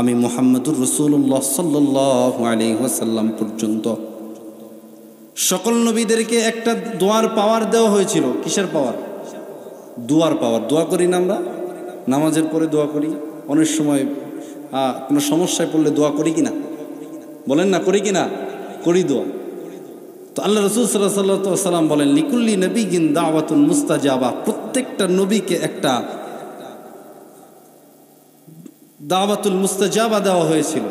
আমি মুহাম্মদুর রাসূলুল্লাহ সাল্লাল্লাহু আলাইহি ওয়াসাল্লাম পর্যন্ত সকল নবীদেরকে একটা দোয়ার পাওয়ার দেওয়া হয়েছিল। কিসের পাওয়ার? দোয়ার পাওয়ার। দোয়া করি না আমরা, নামাজের পরে দোয়া করি, অনেক সময় কোনো সমস্যায় পড়লে দোয়া করি কিনা, বলেন না করি কিনা? করি দোয়া। তো আল্লাহ রাসূল সাল্লাল্লাহু আলাইহি ওয়াসাল্লাম বলেন, লিকুল্লি নাবিয়্যিন দাওয়াতুন মুস্তাজাবা। প্রত্যেকটা নবীকে একটা দাওয়াতুল মুস্তাজাবা দেওয়া হয়েছিল,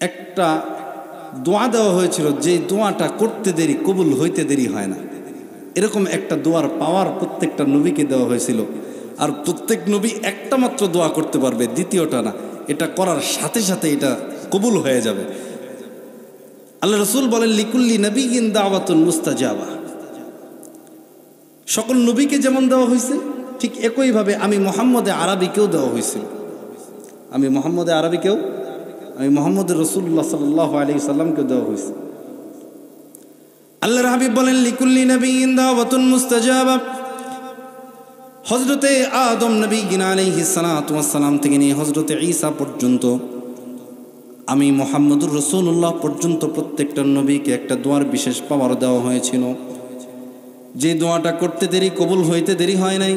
একটা দোয়া দেওয়া হয়েছিল, যে দোয়াটা করতে দেরি কবুল হইতে দেরি হয় না। এরকম একটা দোয়ার পাওয়ার প্রত্যেকটা নবীকে দেওয়া হয়েছিল। আর প্রত্যেক নবী একটা মাত্র দোয়া করতে পারবে, দ্বিতীয়টা না। এটা করার সাথে সাথে এটা কবুল হয়ে যাবে। আল্লাহ রাসূল বলেন, লিকুল্লি নাবিয়্যিন দাওয়াতুন মুস্তাজাবা। সকল নবীকে যেমন দেওয়া হয়েছে, ঠিক একইভাবে আমি মুহাম্মদে আরবিকেও দেওয়া হয়েছিল। আমি মুহাম্মদে রাসূলুল্লাহ সাল্লাল্লাহু আলাইহি সাল্লামকে দেওয়া হয়েছে। আল্লাহর হাবিব বলেন, লিকুল্লি নাবিয়্যিন দাওয়াতুন মুস্তাজাবা। হযরতে আদম নবী আলাইহিস সালাতু ওয়াস সালাম থেকে নিয়ে হযরতে ঈসা পর্যন্ত, আমি মুহাম্মদুর রাসূলুল্লাহ পর্যন্ত প্রত্যেকটা নবীকে একটা দোয়ার বিশেষ পাওয়ার দেওয়া হয়েছিল, যে দোয়াটা করতে দেরি কবুল হইতে দেরি হয় নাই।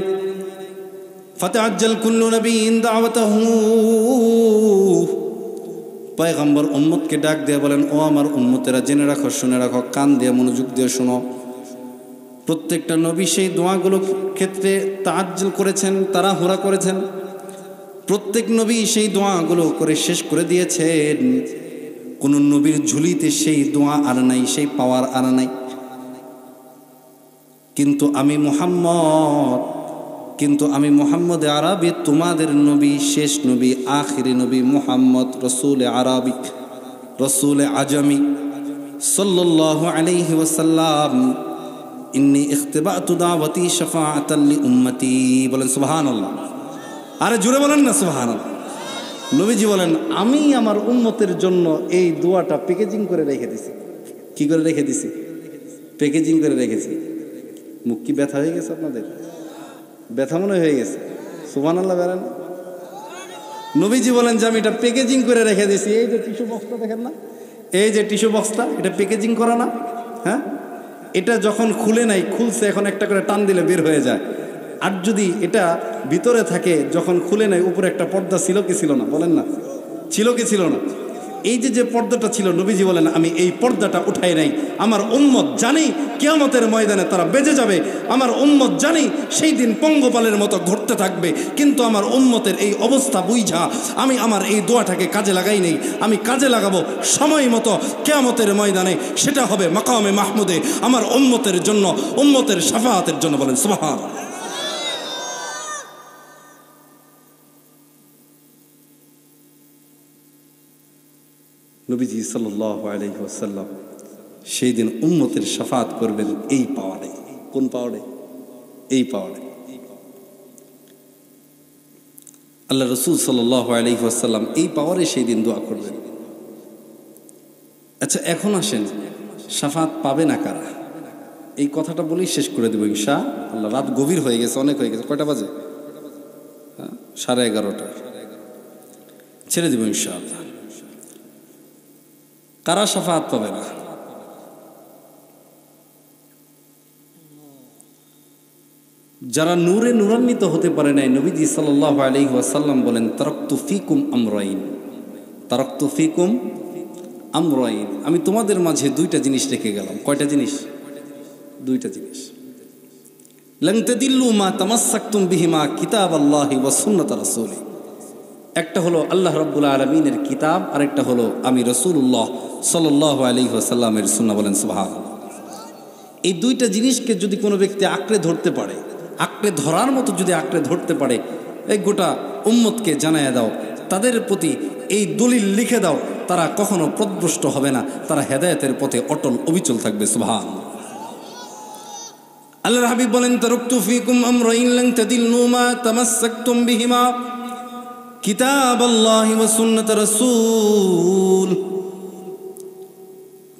ফাতাআজ্জাল কুল্লু নাবিয়্যিন দাওয়াতাহু। পয়গম্বর উম্মতকে ডাক দিয়ে বলেন, ও আমার উম্মতেরা, জেনে রাখো, শুনে রাখো, কান দিয়ে মনোযোগ দিয়ে শোনো। প্রত্যেকটা নবী সেই দোয়াগুলো ক্ষেত্রে তাআজ্জুল করেছেন, তাড়াহুড়া করেছেন। প্রত্যেক নবী সেই দোয়াগুলো করে শেষ করে দিয়েছেন। কোন নবীর ঝুলিতে সেই দোয়া আর নাই, সেই পাওয়ার আর নাই। কিন্তু আমি মুহাম্মদ আরবি, তোমাদের নবী, শেষ নবী, আখিরি নবী মুহাম্মদ রসুল আরবি, রসুল আজমি সাল্লাল্লাহু আলাইহি ওয়াসাল্লাম, ইন্নী ইখতিবাতু দাওয়াতি শাফাআতান লি উম্মতি। বলেন সুবহানাল্লাহ। আরে জোরে বলেন না সুবহানাল্লাহ। নবীজি বলেন, আমি আমার উম্মতের জন্য এই দোয়াটা প্যাকেজিং করে রেখে দিছি। কি করে রেখে দিছি? প্যাকেজিং করে রেখেছি। মুখ কি ব্যথা হয়ে গেছে আপনাদের? ব্যথা মনে হয়ে গেছে? সুবহানাল্লাহ বলেন। নবীজি বলেন যে আমি এটা প্যাকেজিং করে রেখে দিছি। এই যে টিস্যু বক্সটা দেখেন না, এই যে টিস্যু বক্সটা, এটা প্যাকেজিং করা না? হ্যাঁ, এটা যখন খুলে নাই, খুলছে, এখন একটা করে টান দিলে বের হয়ে যায়। আর যদি এটা ভিতরে থাকে, যখন খুলে নাই, উপরে একটা পর্দা ছিল কি ছিল না? বলেন না, ছিল কি ছিল না? এই যে পর্দাটা ছিল, নবীজি বলেন আমি এই পর্দাটা উঠাই নাই। আমার উম্মত জানি কিয়ামতের ময়দানে তারা বেঁচে যাবে, আমার উম্মত জানি সেই দিন পঙ্গপালের মতো ঘুরতে থাকবে, কিন্তু আমার উম্মতের এই অবস্থা বুঝা আমি আমার এই দোয়াটাকে কাজে লাগাই নেই। আমি কাজে লাগাবো সময় মতো কিয়ামতের ময়দানে, সেটা হবে মাকামে মাহমুদে আমার উম্মতের জন্য, উম্মতের শাফাআতের জন্য। বলেন সুবহানাল্লাহ। নবীজি সাল্লাল্লাহু আলাইহি ওয়াসাল্লাম সেই দিন উম্মতের শাফাআত করবেন এই পাওয়ারে। কোন পাওয়ারে? এই পাওয়ারে। আল্লাহ রাসূল সাল্লাল্লাহু আলাইহি ওয়াসাল্লাম এই পাওয়ারে সেই দিন দোয়া করবেন। আচ্ছা, এখন আসেন, শাফাআত পাবে না কারা? এই কথাটা বলেই শেষ করে দেব ইনশাআল্লাহ। রাত গভীর হয়ে গেছে, অনেক হয়ে গেছে। কয়টা বাজে? 11:30। ছেড়ে দেব ইনশাআল্লাহ। কারা শাফাআত পাবে না? যারা নূরে নূরান্বিত হতে পারে নাই। নবীজি সাল্লাল্লাহু আলাইহি ওয়াসাল্লাম বলেন তারাকতু ফিকুম আমরাইন, তারাকতু ফিকুম আমরাইন, আমি তোমাদের মাঝে দুইটা জিনিস রেখে গেলাম। কয়টা জিনিস? দুইটা জিনিস। লান তাদিল্লু মা তামাসসাকতুম বিহিমা কিতাবাল্লাহি ওয়া সুন্নাত রাসূলি। একটা হলো আল্লাহ রাব্বুল আলামিনের কিতাব, আর একটা হলো আমি রাসূলুল্লাহ সাল্লাল্লাহু আলাইহি ওয়াসাল্লামের সুন্নাহ। বলেন সুবহানাল্লাহ। এই দুইটা জিনিসকে যদি কোনো ব্যক্তি আঁকড়ে ধরতে পারে, আঁকড়ে ধরার মতো যদি আঁকড়ে ধরতে পারে, এই গোটা উম্মতকে জানায়া দাও, তাদের প্রতি এই দলিল লিখে দাও, তারা কখনো পথভ্রষ্ট হবে না, তারা হেদায়েতের পথে অটল অবিচল থাকবে। সুবহানাল্লাহ। আল্লাহর হাবিব বলেন তারাকতু ফিকুম আমরাইন লান তাদিল্লু মা তামাসসাকতুম বিহিমা কিতাবাল্লাহি ওয়া সুন্নাত রাসূল।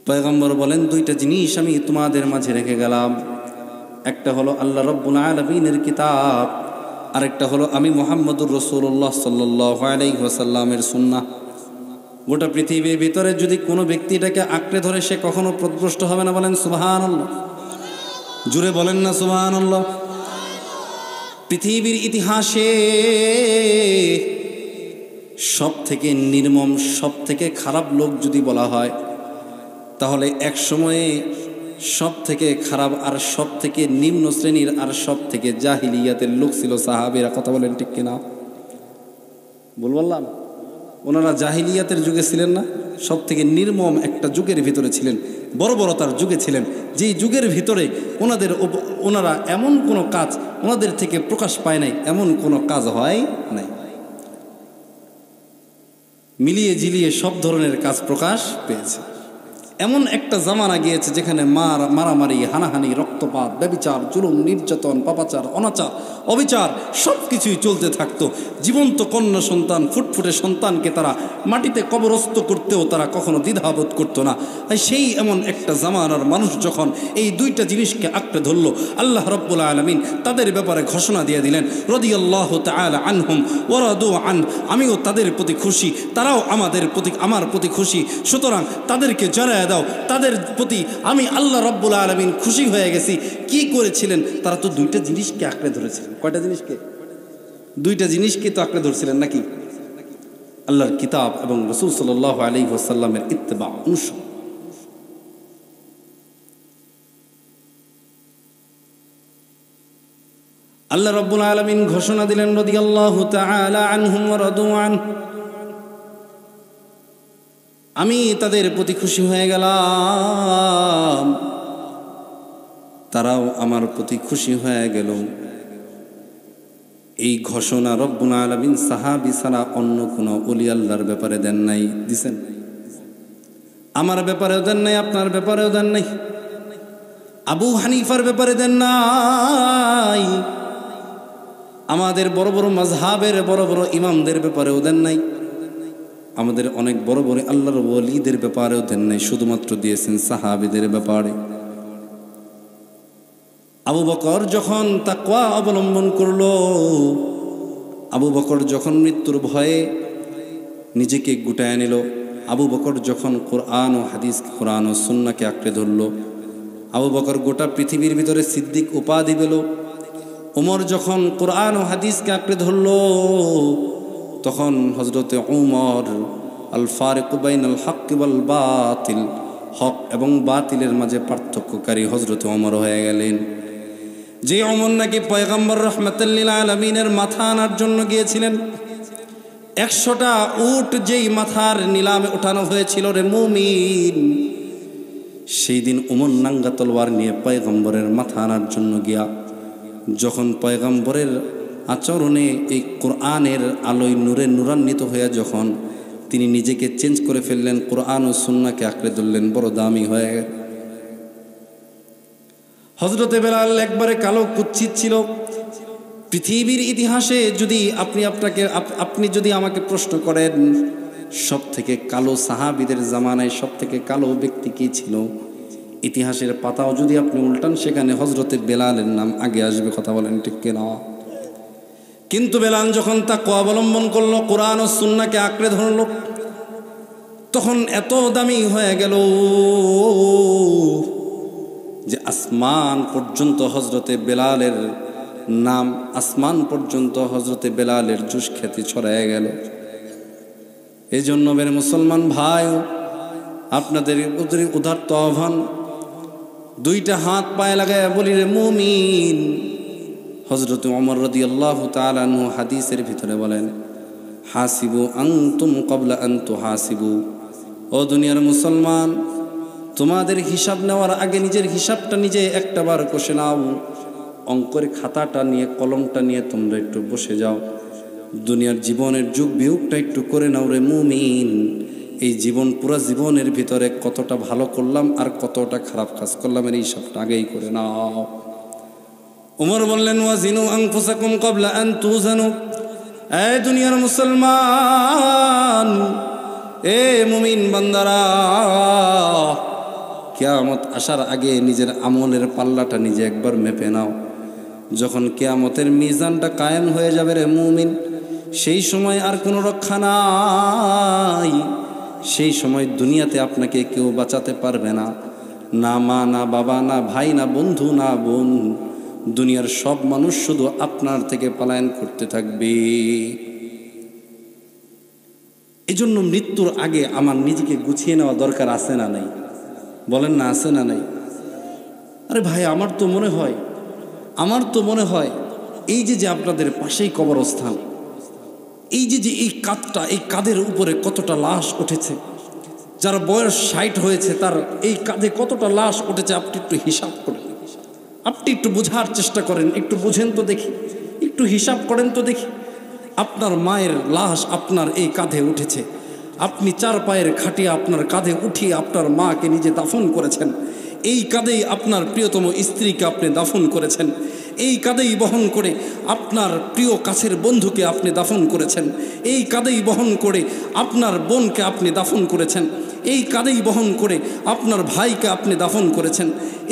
পয়গম্বর বলেন দুইটা জিনিস আমি তোমাদের মাঝে রেখে গেলাম। একটা হলো আল্লাহ রাব্বুল আলামিনের কিতাব, আরেকটা হলো আমি মুহাম্মদুর রাসূলুল্লাহ সাল্লাল্লাহু আলাইহি ওয়াসাল্লামের সুন্নাহ। গোটা পৃথিবীর ভিতরে যদি কোনো ব্যক্তি এটাকে আঁকড়ে ধরে, সে কখনো পথভ্রষ্ট হবে না। বলেন সুবহানাল্লাহ। জুড়ে বলেন না সুবহানাল্লাহ। পৃথিবীর ইতিহাসে সব থেকে নির্মম, সব থেকে খারাপ লোক যদি বলা হয়, তাহলে এক সময়ে সব থেকে খারাপ আর সব থেকে নিম্ন শ্রেণীর আর সব থেকে জাহিলিয়াতের লোক ছিল সাহাবীরা। কথা বলেন ঠিক কিনা? বললাম ওনারা জাহিলিয়াতের যুগে ছিলেন না, সব থেকে নির্মম একটা যুগের ভিতরে ছিলেন, বর্বরতার যুগে ছিলেন। যেই যুগের ভিতরে ওনারা এমন কোনো কাজ ওনাদের থেকে প্রকাশ পায় নাই, এমন কোনো কাজ হয় নাই। মিলিয়ে ঝিলিয়ে সব ধরনের কাজ প্রকাশ পেয়েছে। এমন একটা জামানা গিয়েছে যেখানে মারামারি, হানাহানি, রক্তপাত, ব্যভিচার, জুলুম, নির্যাতন, পাপাচার, অনাচার, অবিচার সব কিছুই চলতে থাকতো। জীবন্ত কন্যা সন্তান, ফুটফুটে সন্তানকে তারা মাটিতে কবরস্থ করতেও তারা কখনো দ্বিধাবোধ করতো না। সেই এমন একটা জামানার মানুষ যখন এই দুইটা জিনিসকে আঁকড়ে ধরল, আল্লাহ রাব্বুল আলামিন তাদের ব্যাপারে ঘোষণা দিয়ে দিলেন রাদিয়াল্লাহু তাআলা আনহুম ওয়া রাদু আন, আমিও তাদের প্রতি খুশি, তারাও আমার প্রতি খুশি। সুতরাং তাদেরকে জড়ায় দাও, তাদের প্রতি আমি আল্লাহ রাব্বুল আলামিন খুশি হয়ে গেছি। কি করেছিলেন? তারা তো দুইটা জিনিসকে আঁকড়ে ধরেছিলেন। কয়টা জিনিসকে? দুইটা জিনিসকে তো আঁকড়ে ধরছিলেন নাকি? আল্লাহর কিতাব এবং রাসূল সাল্লাল্লাহু আলাইহি ওয়াসাল্লামের ইত্তেবা, অনুসরণ। আল্লাহ রাব্বুল আলামিন ঘোষণা দিলেন রাদিয়াল্লাহু তাআলা আনহুম ওয়া রাদু আন, আমি তাদের প্রতি খুশি হয়ে গেলাম, তারাও আমার প্রতি খুশি হয়ে গেল। এই ঘোষণা রব্বুল আলামিন সাহাবী ছাড়া অন্য কোনো ওলি আল্লাহর ব্যাপারে দেন নাই। দিছেন? আমার ব্যাপারেও দেন নাই, আপনার ব্যাপারেও দেন নাই, আবু হানিফার ব্যাপারে দেন নাই, আমাদের বড় বড় মাযহাবের বড় বড় ইমামদের ব্যাপারেও দেন নাই, আমাদের অনেক বড় বড় আল্লাহর ওলিদের ব্যাপারেও দেন নাই। শুধুমাত্র দিয়েছেন সাহাবীদের ব্যাপারে। আবু বকর যখন তাকওয়া অবলম্বন করলো, আবু বকর যখন মৃত্যুর ভয়ে নিজেকে গুটায় নিল, আবু বকর যখন কোরআন ও হাদিস, কোরআন ও সুন্নাহকে আঁকড়ে ধরল, আবু বকর গোটা পৃথিবীর ভিতরে সিদ্দিক উপাধি পেল। ওমর যখন কোরআন ও হাদিসকে আঁকড়ে ধরল, তখন হযরতে ওমর আল ফারিকু বাইনাল হাক্কি ওয়াল বাতিল, হক এবং বাতিলের মাঝে পার্থক্যকারী হযরত ওমর হয়ে গেলেন। যে ওমর নাকি পয়গম্বর রাহমাতুল লিল আলামিনের মাথা আনার জন্য গিয়েছিলেন, 100টা উট যেই মাথার নিলামে ওঠানো হয়েছিল রে মুমিন, সেই দিন ওমর নাঙ্গা তলোয়ার নিয়ে পয়গম্বরের মাথা আনার জন্য গিয়া যখন পয়গম্বরের আচরণে এই কোরআনের আলোয় নূরে নূরান্বিত হয়ে যখন তিনি নিজেকে চেঞ্জ করে ফেললেন, কোরআন ও সুন্নাহকে আঁকড়ে ধরলেন, বড় দামি হয়ে গেল। হযরতে বেলাল একবারে কালো কুৎসিত ছিল। পৃথিবীর ইতিহাসে যদি আপনি যদি আমাকে প্রশ্ন করেন সব থেকে কালো সাহাবীদের জামানায় সব থেকে কালো ব্যক্তি কি ছিল, ইতিহাসের পাতাও যদি আপনি উল্টান সেখানে হযরতে বেলালের নাম আগে আসবে। কথা বলেন ঠিক কিনা? কিন্তু বেলাল যখন তাকওয়া অবলম্বন করলো, কোরআন ও সুন্নাহকে আঁকড়ে ধরল, তখন এত দামি হয়ে গেল যে আসমান পর্যন্ত হযরতে বেলালের নাম, আসমান পর্যন্ত হযরতে বেলালের জুস খ্যাতি ছড়ায় গেল। এই জন্য মেরে মুসলমান ভাই, আপনাদের উদারত আহ্বান, দুইটা হাত পায়ে লাগায় বলি রে মুমিন, হযরত ওমর রাদিয়াল্লাহু তাআলা আনহু হাদিসের ভিতরে বলেন, হাসিবু আনতুম ক্বাবলা আন তুহাসিবু। ও দুনিয়ার মুসলমান, তোমাদের হিসাব নেওয়ার আগে নিজের হিসাবটা নিজে একটাবার কষে নাও। অঙ্কের খাতাটা নিয়ে কলমটা নিয়ে তোমরা একটু বসে যাও, দুনিয়ার জীবনের যুগ বিয়োগটা একটু করে নাও রে মুমিন। এই জীবন, পুরো জীবনের ভিতরে কতটা ভালো করলাম আর কতটা খারাপ কাজ করলাম এর হিসাবটা আগেই করে নাও। ওমর বললেন, ওয়াজিনু আনফুসাকুম ক্বাবলা আন তুজানু। এ দুনিয়ার মুসলমান, এ মুমিন বান্দারা, কিয়ামত আসার আগে নিজের আমলের পাল্লাটা নিজে একবার মেপে নাও। যখন কিয়ামতের মিজানটা কায়েম হয়ে যাবে রে মুমিন, সেই সময় আর কোনো রক্ষা নাই। সেই সময় দুনিয়াতে আপনাকে কেউ বাঁচাতে পারবে না, না মা, না বাবা, না ভাই, না বন্ধু, না বোন। দুনিয়ার সব মানুষ শুধু আপনার থেকে পলায়ন করতে থাকবে। এজন্য মৃত্যুর আগে আমার নিজেকে গুছিয়ে নেওয়া দরকার, আছে না নাই? বলেন না, আছে না নাই? আরে ভাই, আমার তো মনে হয় এই যে আপনাদের পাশেই কবরস্থান, এই যে এই কাঁধটা, এই কাঁধের উপরে কতটা লাশ উঠেছে। যার বয়স 60 হয়েছে তার এই কাঁধে কতটা লাশ উঠেছে আপনি একটু হিসাব করেন, আপনি একটু বোঝার চেষ্টা করেন, একটু বুঝেন তো দেখি, একটু হিসাব করেন তো দেখি। আপনার মায়ের লাশ আপনার এই কাঁধে উঠেছে, আপনি 4 পায়ের খাটিয়ে আপনার কাঁধে উঠিয়ে আপনার মাকে নিজে দাফন করেছেন। এই কাঁধেই আপনার প্রিয়তম স্ত্রীকে আপনি দাফন করেছেন। এই কাঁধেই বহন করে আপনার প্রিয় কাছের বন্ধুকে আপনি দাফন করেছেন। এই কাঁধেই বহন করে আপনার বোনকে আপনি দাফন করেছেন। এই কাঁধেই বহন করে আপনার ভাইকে আপনি দাফন করেছেন।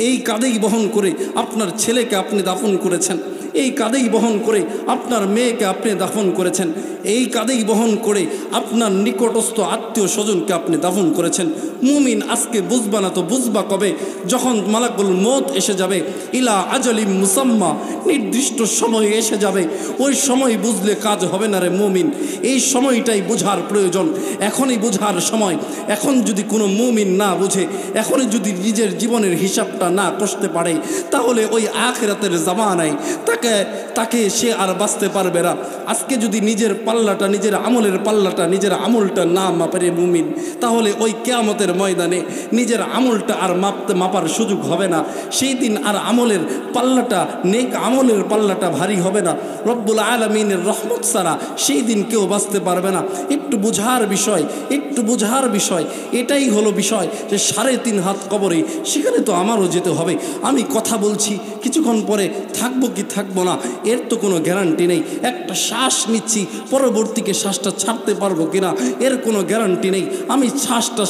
এই কাঁধেই বহন করে আপনার ছেলেকে আপনি দাফন করেছেন। এই কাঁধেই বহন করে আপনার মেয়েকে আপনি দাফন করেছেন। এই কাঁধেই বহন করে আপনার নিকটস্থ আত্মীয় স্বজনকে আপনি দাফন করেছেন। মুমিন, আজকে বুঝবা না তো বুঝবা কবে? যখন মালাকুল মউত এসে যাবে, ইলা আজালিম মুসাম্মা, নির্দিষ্ট সময় এসে যাবে। ওই সময় বুঝলে কাজ হবে না রে মুমিন। এই সময়টাই বোঝার প্রয়োজন, এখনই বোঝার সময়। এখন যদি কোনো মুমিন না বুঝে, এখনই যদি নিজের জীবনের হিসাবটা না কষতে পারে, তাহলে ওই আখিরাতের জামানায় তাকে সে আর বাঁচতে পারবে না। আজকে যদি নিজের পাল্লাটা, নিজের আমলের পাল্লাটা, নিজের আমলটা না মাপে মুমিন, তাহলে ওই কিয়ামতের ময়দানে নিজের আমলটা আর মাপার সুযোগ হবে না। সেই দিন আর আমলের পাল্লাটা, নেক আমলের পাল্লাটা ভারী হবে না। রব্বুল আলামিনের রহমত ছাড়া সেই দিন কেউ বাঁচতে পারবে না। একটু বোঝার বিষয়, একটু বোঝার বিষয়। এটাই হলো বিষয় যে 3.5 হাত কবরে, সেখানে তো আমারও যেতে হবে। আমি কথা বলছি, কিছুক্ষণ পরে থাকবো কি থাকবো না এর তো কোনো গ্যারান্টি নেই। একটা শ্বাস নিচ্ছি, পরবর্তীকে শ্বাসটা ছাড়তে পারবো কিনা এর কোনো গ্যারান্টি নেই। আমি শ্বাসটা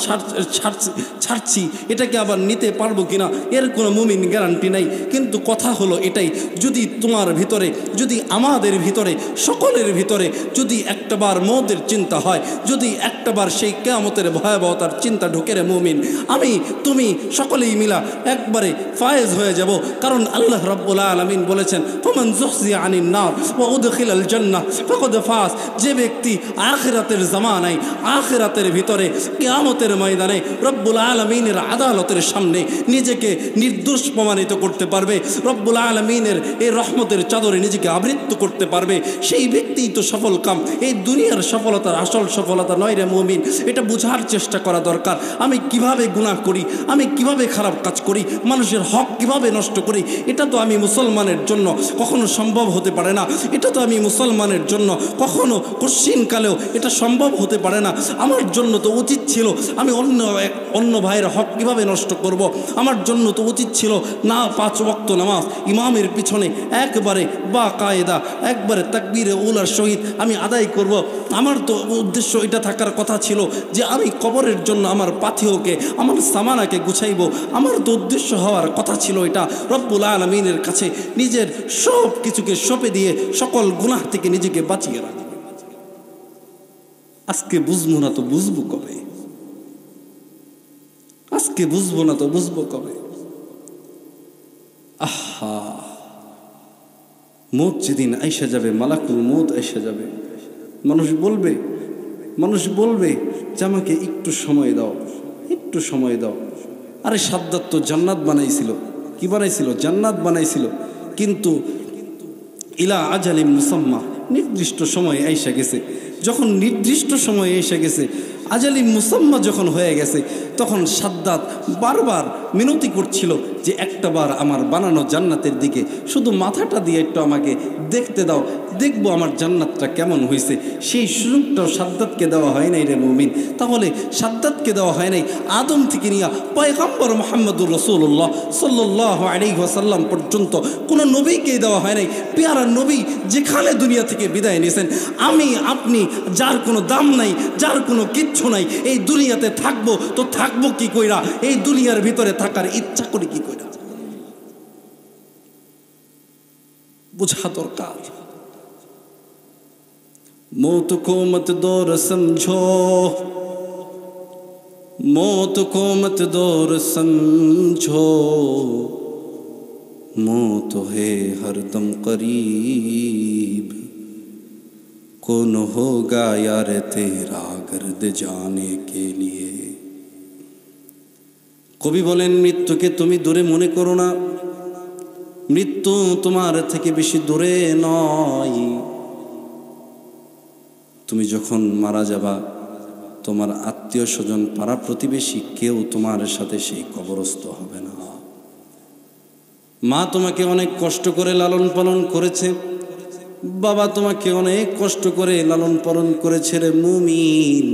ছাড়ছি, এটাকে আবার নিতে পারবো কিনা এর কোনো মুমিন গ্যারান্টি নেই। কিন্তু কথা হলো এটাই, যদি তোমার ভিতরে, যদি আমাদের ভিতরে, সকলের ভিতরে যদি একটাবার মওতের চিন্তা হয়, যদি একটাবার সেই কিয়ামতের ভয়াবহতার করার চিন্তা ঢুকে রে মুমিন, আমি তুমি সকলেই মিলা একবারে ফায়েজ হয়ে যাব। কারণ আল্লাহ রাব্বুল আলামিন বলেছেন, ফামান যুহজিয়া আনিন নার ওয়া উদখিলাল জান্নাহ ফাকাদ ফাজ। যে ব্যক্তি আখিরাতের জামানায়, আখিরাতের ভিতরে, কিয়ামতের ময়দানে রব্বুল আলামিনের আদালতের সামনে নিজেকে নির্দোষ প্রমাণিত করতে পারবে, রব্বুল আলামিনের এই রহমতের চাদরে নিজেকে আবৃত করতে পারবে, সেই ব্যক্তিই তো সফল কাম। এই দুনিয়ার সফলতার আসল সফলতা নয় রে মুমিন। এটা বোঝার চেষ্টা করা দরকার, আমি কিভাবে গুনাহ করি, আমি কিভাবে খারাপ কাজ করি, মানুষের হক কিভাবে নষ্ট করি। এটা তো আমি মুসলমানের জন্য কখনো সম্ভব হতে পারে না। এটা তো আমি মুসলমানের জন্য কখনো কশ্চিনকালেও এটা সম্ভব হতে পারে না। আমার জন্য তো উচিত ছিল আমি অন্য ভাইয়ের হক কিভাবে নষ্ট করব। আমার জন্য তো উচিত ছিল না 5 ওয়াক্ত নামাজ ইমামের পিছনে একবারে বা কায়দা একবারে তাকবীরে উলার সহিত আমি আদায় করব। আমার তো উদ্দেশ্য এটা থাকার কথা ছিল যে আমি কবরের জন্য আমার পাথেয়কে, আমার সামানাকে গুছাইব। আমার তো উদ্দেশ্য হওয়ার কথা ছিল এটা রব্বুল আলামিনের কাছে নিজের সব কিছুকে সঁপে দিয়ে সকল গুনাহ থেকে নিজেকে বাঁচিয়ে রাখব। আজকে বুঝবো না তো বুঝবো কবে? আজকে বুঝবো না তো বুঝবো কবে? আহা, মৌত যেদিন আইসা যাবে, মালাকুল মৌত আইসা যাবে, মানুষ বলবে যে আমাকে একটু সময় দাও, একটু সময় দাও। আরে সাদ্দাত তো জান্নাত বানাইছিল, কি বানাইছিল? জান্নাত বানাইছিল। কিন্তু ইলা আজালিম মুসাম্মা, নির্দিষ্ট সময় আইসা গেছে। যখন নির্দিষ্ট সময় এসে গেছে, আজালিম মুসাম্মা যখন হয়ে গেছে, তখন সাদ্দাত বারবার মিনতি করছিল যে একটাবার আমার বানানো জান্নাতের দিকে শুধু মাথাটা দিয়ে একটু আমাকে দেখতে দাও, দেখবো আমার জান্নাতটা কেমন হয়েছে। সেই সুযোগটাও সাদ্দাতকে দেওয়া হয় নাই রে মুমিন। তাহলে সাদ্দাতকে দেওয়া হয় নাই আদম থেকে নিয়ে পয়গম্বর মুহাম্মদুর রাসূলুল্লাহ সাল্লাল্লাহু আলাইহি ওয়াসাল্লাম পর্যন্ত কোনো নবীকেই দেওয়া হয় নাই। পেয়ারা নবী যেখানে দুনিয়া থেকে বিদায় নিয়েছেন, আমি আপনি যার কোনো দাম নাই, যার কোনো কিচ্ছু নাই, এই দুনিয়াতে থাকবো তো থাকবো কি কইরা? এই দুনিয়ার ভিতরে থাকার ইচ্ছা করি কি কইরা? বুঝা দরকার। मौत को मत दौर समझो, मौत को मत दौर समझो, मौत है हरदम करीब, कौन होगा यार तेरा गर्द जाने के लिए। কবি বলেন, মৃত্যুকে তুমি দূরে মনে করো না, মৃত্যু তোমার থেকে বেশি দূরে নয়। তুমি যখন মারা যাবা, তোমার আত্মীয় স্বজন, পাড়া প্রতিবেশী কেউ তোমার সাথে সেই কবরস্থ হবে না। মা তোমাকে অনেক কষ্ট করে লালন পালন করেছে, বাবা তোমাকে অনেক কষ্ট করে লালন পালন করেছে রে মুমিন।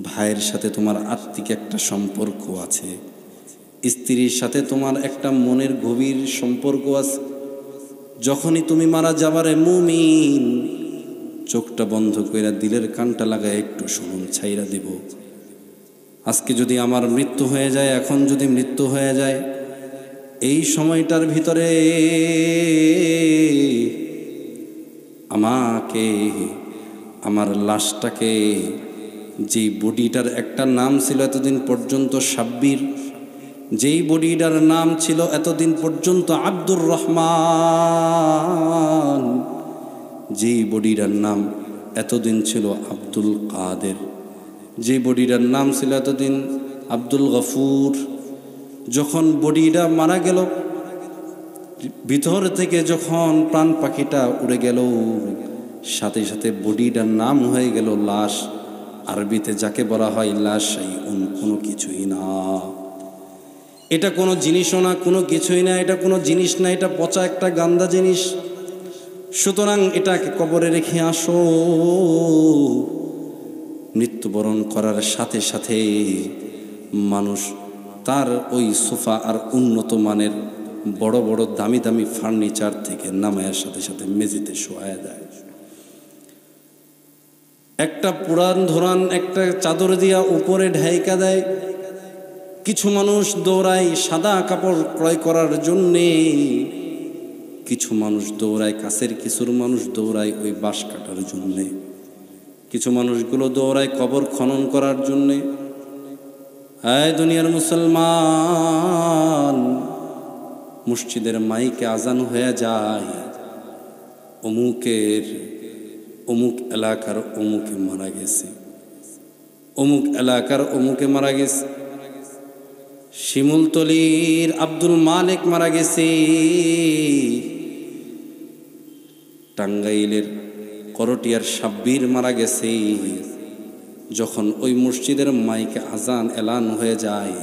ভাইয়ের সাথে তোমার আত্মিক একটা সম্পর্ক আছে, স্ত্রীর সাথে তোমার একটা মনের গভীর সম্পর্ক আছে। যখনই তুমি মারা যাবারে মুমিন, চোখটা বন্ধ কইরা দিলের কানটা লাগায় একটু শুনুন, ছাইরা দিব। আজকে যদি আমার মৃত্যু হয়ে যায়, এখন যদি মৃত্যু হয়ে যায়, এই সময়টার ভিতরে আমাকে, আমার লাশটাকে, যেই বডিটার একটা নাম ছিল এতদিন পর্যন্ত সাব্বির, যেই বডিটার নাম ছিল এতদিন পর্যন্ত আব্দুর রহমান, যেই বডিটার নাম এতদিন ছিল আব্দুল কাদের, যেই বডিটার নাম ছিল এতদিন আব্দুল গফুর, যখন বডিটা মারা গেল, ভিতর থেকে যখন প্রাণ পাখিটা উড়ে গেল, সাথে সাথে বডিটার নাম হয়ে গেল লাশ। আরবিতে যাকে বলা হয় লাশ, কোনো কিছুই না। এটা কোনো জিনিসও না, কোনো কিছুই না, এটা কোনো জিনিস না, এটা পচা একটা গান্দা জিনিস। সুতরাং এটাকে কবরে রেখে আসো। মৃত্যুবরণ করার সাথে সাথে মানুষ তার ওই সোফা আর উন্নত মানের বড় বড় দামি দামি ফার্নিচার থেকে নামায়ার সাথে সাথে মেঝেতে শোয়া দেয়। একটা পুরান ধরান একটা চাদর দিয়া উপরে ঢাইকা দেয়। কিছু মানুষ দৌড়ায় সাদা কাপড় ক্রয় করার জন্যে, কিছু মানুষ দৌড়ায় কাছের, কিছুর মানুষ দৌড়ায় ওই বাঁশ কাটার জন্যে, কিছু মানুষগুলো দৌড়ায় কবর খনন করার জন্যে, এই দুনিয়ার মুসলমান, মসজিদের মাইকে আজান হয়ে যায়, অমুক এলাকার অমুকে মারা গেছে, অমুক এলাকার অমুকে মারা গেছে, শিমুলতলির আব্দুল মালিক মারা গেছে, টাঙ্গাইলের করটিয়ার সাব্বির মারা গেছে। যখন ওই মসজিদের মাইকে আজান এলান হয়ে যায়,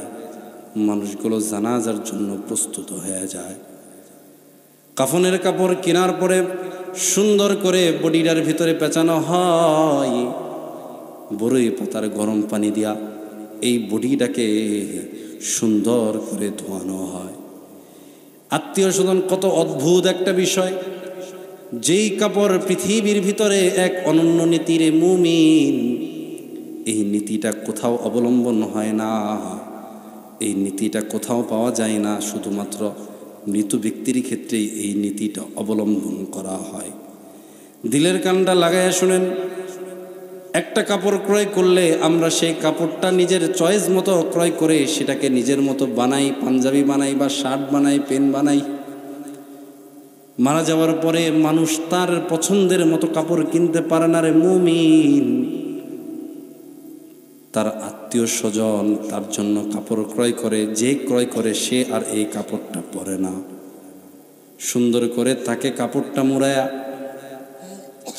মানুষগুলো জানাজার জন্য প্রস্তুত হয়ে যায়। কাফনের কাপড় কেনার পরে সুন্দর করে বডিটার ভিতরে পেঁচানো হয়, বড়ই পাতার গরম পানি দিয়া এই বডিটাকে সুন্দর করে ধোয়ানো হয়। আত্মীয় স্বজন, কত অদ্ভুত একটা বিষয়। যেই কাপড় পৃথিবীর ভিতরে এক অনন্য নীতিরে মুমিন, এই নীতিটা কোথাও অবলম্বন হয় না, এই নীতিটা কোথাও পাওয়া যায় না, শুধুমাত্র মৃত ব্যক্তির ক্ষেত্রেই এই নীতিটা অবলম্বন করা হয়। দিলের কানটা লাগাইয়া শুনেন, একটা কাপড় ক্রয় করলে আমরা সেই কাপড়টা নিজের চয়েস মতো ক্রয় করে সেটাকে নিজের মতো বানাই, পাঞ্জাবি বানাই বা শার্ট বানাই, পেন বানাই। মারা যাওয়ার পরে মানুষ তার পছন্দের মতো কাপড় কিনতে পারে না রে মুমিন। তার আত্মীয় স্বজন তার জন্য কাপড় ক্রয় করে, যে ক্রয় করে সে আর এই কাপড়টা পরে না। সুন্দর করে তাকে কাপড়টা মুড়ায়া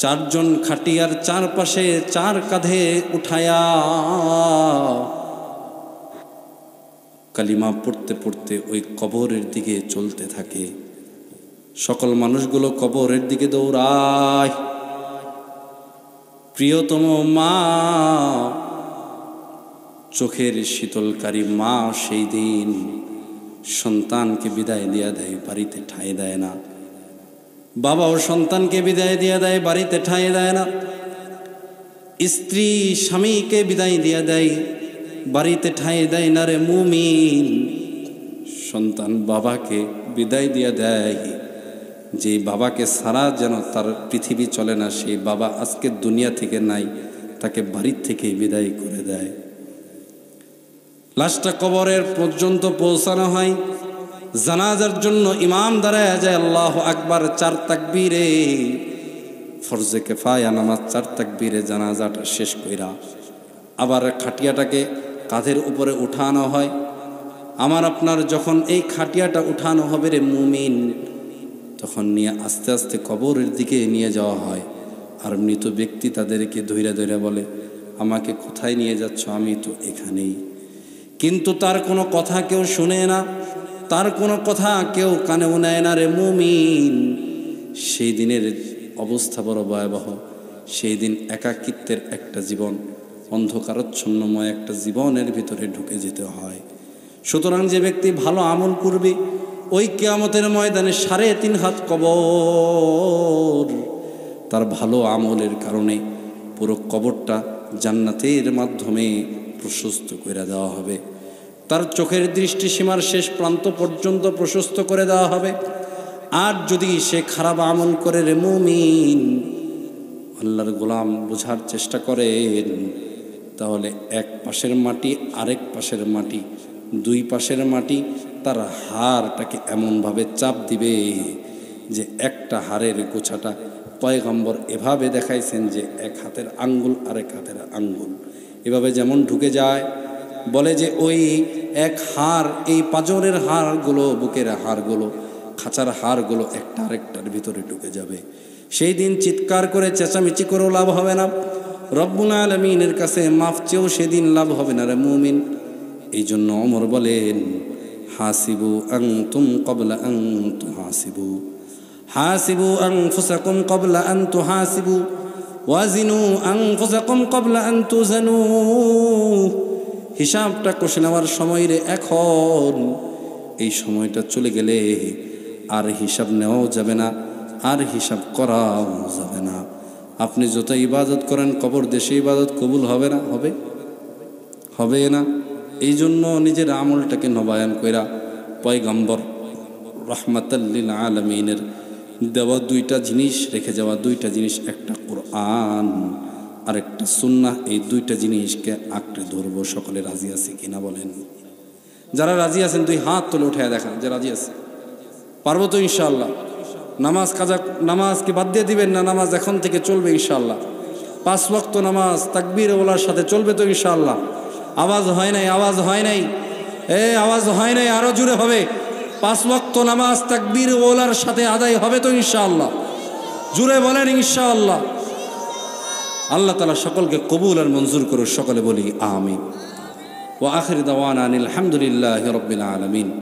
চারজন খাটিয়ার চারপাশে চার কাঁধে উঠায়া কালিমা পড়তে পড়তে ওই কবরের দিকে চলতে থাকে। সকল মানুষগুলো কবরের দিকে দৌড়ায়। প্রিয়তম মা, চোখের শীতলকারী মা সেই দিন সন্তানকে বিদায় দিয়া দেয়, বাড়িতে ঠাঁই দেয় না। বাবাও সন্তানকে বিদায় দিয়া দেয়, বাড়িতে ঠাঁই দেয় না। স্ত্রী স্বামীকে বিদায় দিয়া দেয়, বাড়িতে ঠাঁই দেয় না রে মুমিন। সন্তান বাবাকে বিদায় দিয়া দেয়, যে বাবাকে ছাড়া যেন তার পৃথিবী চলে না, সেই বাবা আজকে দুনিয়া থেকে নাই, তাকে বাড়ির থেকে বিদায় করে দেয়। লাশটা কবরের পর্যন্ত পৌঁছানো হয়। জানাজার জন্য ইমাম দাঁড়ায় যায়, আল্লাহু আকবার 4 তাকবীরে, ফরজে কিফায়া নামাজ 4 তাকবীরে জানাজাটা শেষ কইরা আবার খাটিয়াটাকে কাঁধের উপরে উঠানো হয়। আমার আপনার যখন এই খাটিয়াটা উঠানো হবে রে মুমিন, তখন নিয়ে আস্তে আস্তে কবরের দিকে নিয়ে যাওয়া হয়। আর মৃত ব্যক্তি তাদেরকে ধইরা ধইরা বলে, আমাকে কোথায় নিয়ে যাচ্ছ? আমি তো এখানেই। কিন্তু তার কোনো কথা কেউ শুনে না, তার কোনো কথা কেউ কানেও নেয় না রে মুমিন। সেই দিনের অবস্থা বড় ভয়াবহ। সেই দিন একাকিত্বের একটা জীবন, অন্ধকারচ্ছন্নময় একটা জীবনের ভিতরে ঢুকে যেতে হয়। সুতরাং যে ব্যক্তি ভালো আমল করবে, ওই কিয়ামতের ময়দানে 3.5 হাত কবর, তার ভালো আমলের কারণে পুরো কবরটা জান্নাতের মাধ্যমে প্রশস্ত করে দেওয়া হবে। তার চোখের দৃষ্টিসীমার শেষ প্রান্ত পর্যন্ত প্রশস্ত করে দেওয়া হবে। আর যদি সে খারাপ আমল করে রে মুমিন, আল্লাহর গোলাম বোঝার চেষ্টা করেন, তাহলে এক পাশের মাটি আরেক পাশের মাটি, 2 পাশের মাটি তার হাড়টাকে এমনভাবে চাপ দিবে যে একটা হাড়ের গোছাটা পয়গম্বর এভাবে দেখাইছেন যে এক হাতের আঙ্গুল আরেক হাতের আঙ্গুল এভাবে যেমন ঢুকে যায়। বলে যে ওই এক হাড়, এই পাঁজরের হাড়গুলো, বুকের হাড়গুলো, খাঁচার হাড়গুলো একটা আরেকটার ভিতরে ঢুকে যাবে। সেই দিন চিৎকার করে চেঁচামেচি করেও লাভ হবে না, রব্বুল আলামিনের কাছে মাফ চেয়েও সেদিন লাভ হবে না রে মুমিন। এই জন্য ওমর বলেন, হাসিবু আনতুম ক্বাবলা আন তুহাসিবু, হাসিবু আনফুসাকুম ক্বাবলা আন তুহাসিবু, ওয়াজিনু আনফুসাকুম ক্বাবলা আন তুজানু। হিসাবটা কষে নেওয়ার সময় রে এখন, এই সময়টা চলে গেলে আর হিসাব নেওয়াও যাবে না, আর হিসাব করাও যাবে না। আপনি যত ইবাদত করেন, কবর দেশে ইবাদত কবুল হবে না, হবে না। এই জন্য নিজের আমলটাকে নবায়ন কইরা পয়গম্বর রাহমাতাল লিল আলামিনের দেওয়া 2টা জিনিস রেখে যাওয়া, 2টা জিনিস, একটা কোরআন আরেকটা সুন্নাহ, এই দুইটা জিনিসকে আঁকড়ে ধরবো। সকলে রাজি আছে কিনা বলেন? যারা রাজি আছেন দুই হাত তুলে উঠে দেখান যে রাজি আছে। পারবো তো ইনশাআল্লাহ? নামাজ কাজা, নামাজকে বাদ দিয়ে দিবেন না? নামাজ এখন থেকে চলবে ইনশাআল্লাহ। 5 ওয়াক্ত নামাজ তাকবীর ওলার সাথে চলবে তো ইনশাআল্লাহ? আওয়াজ হয় নাই, আওয়াজ হয় নাই, আওয়াজ হয় নাই, আরো জোরে হবে। 5 ওয়াক্ত নামাজ তাকবীর ওলার সাথে আদায় হবে তো ইনশাআল্লাহ? জোরে বলেন ইনশাআল্লাহ। আল্লাহ তাআলা সকলকে কবুল আর মঞ্জুর করুন। সকলে বলি আমিন। ওয়া আখির দাওয়ানা আনিল হামদুলিল্লাহি রাব্বিল আলামিন।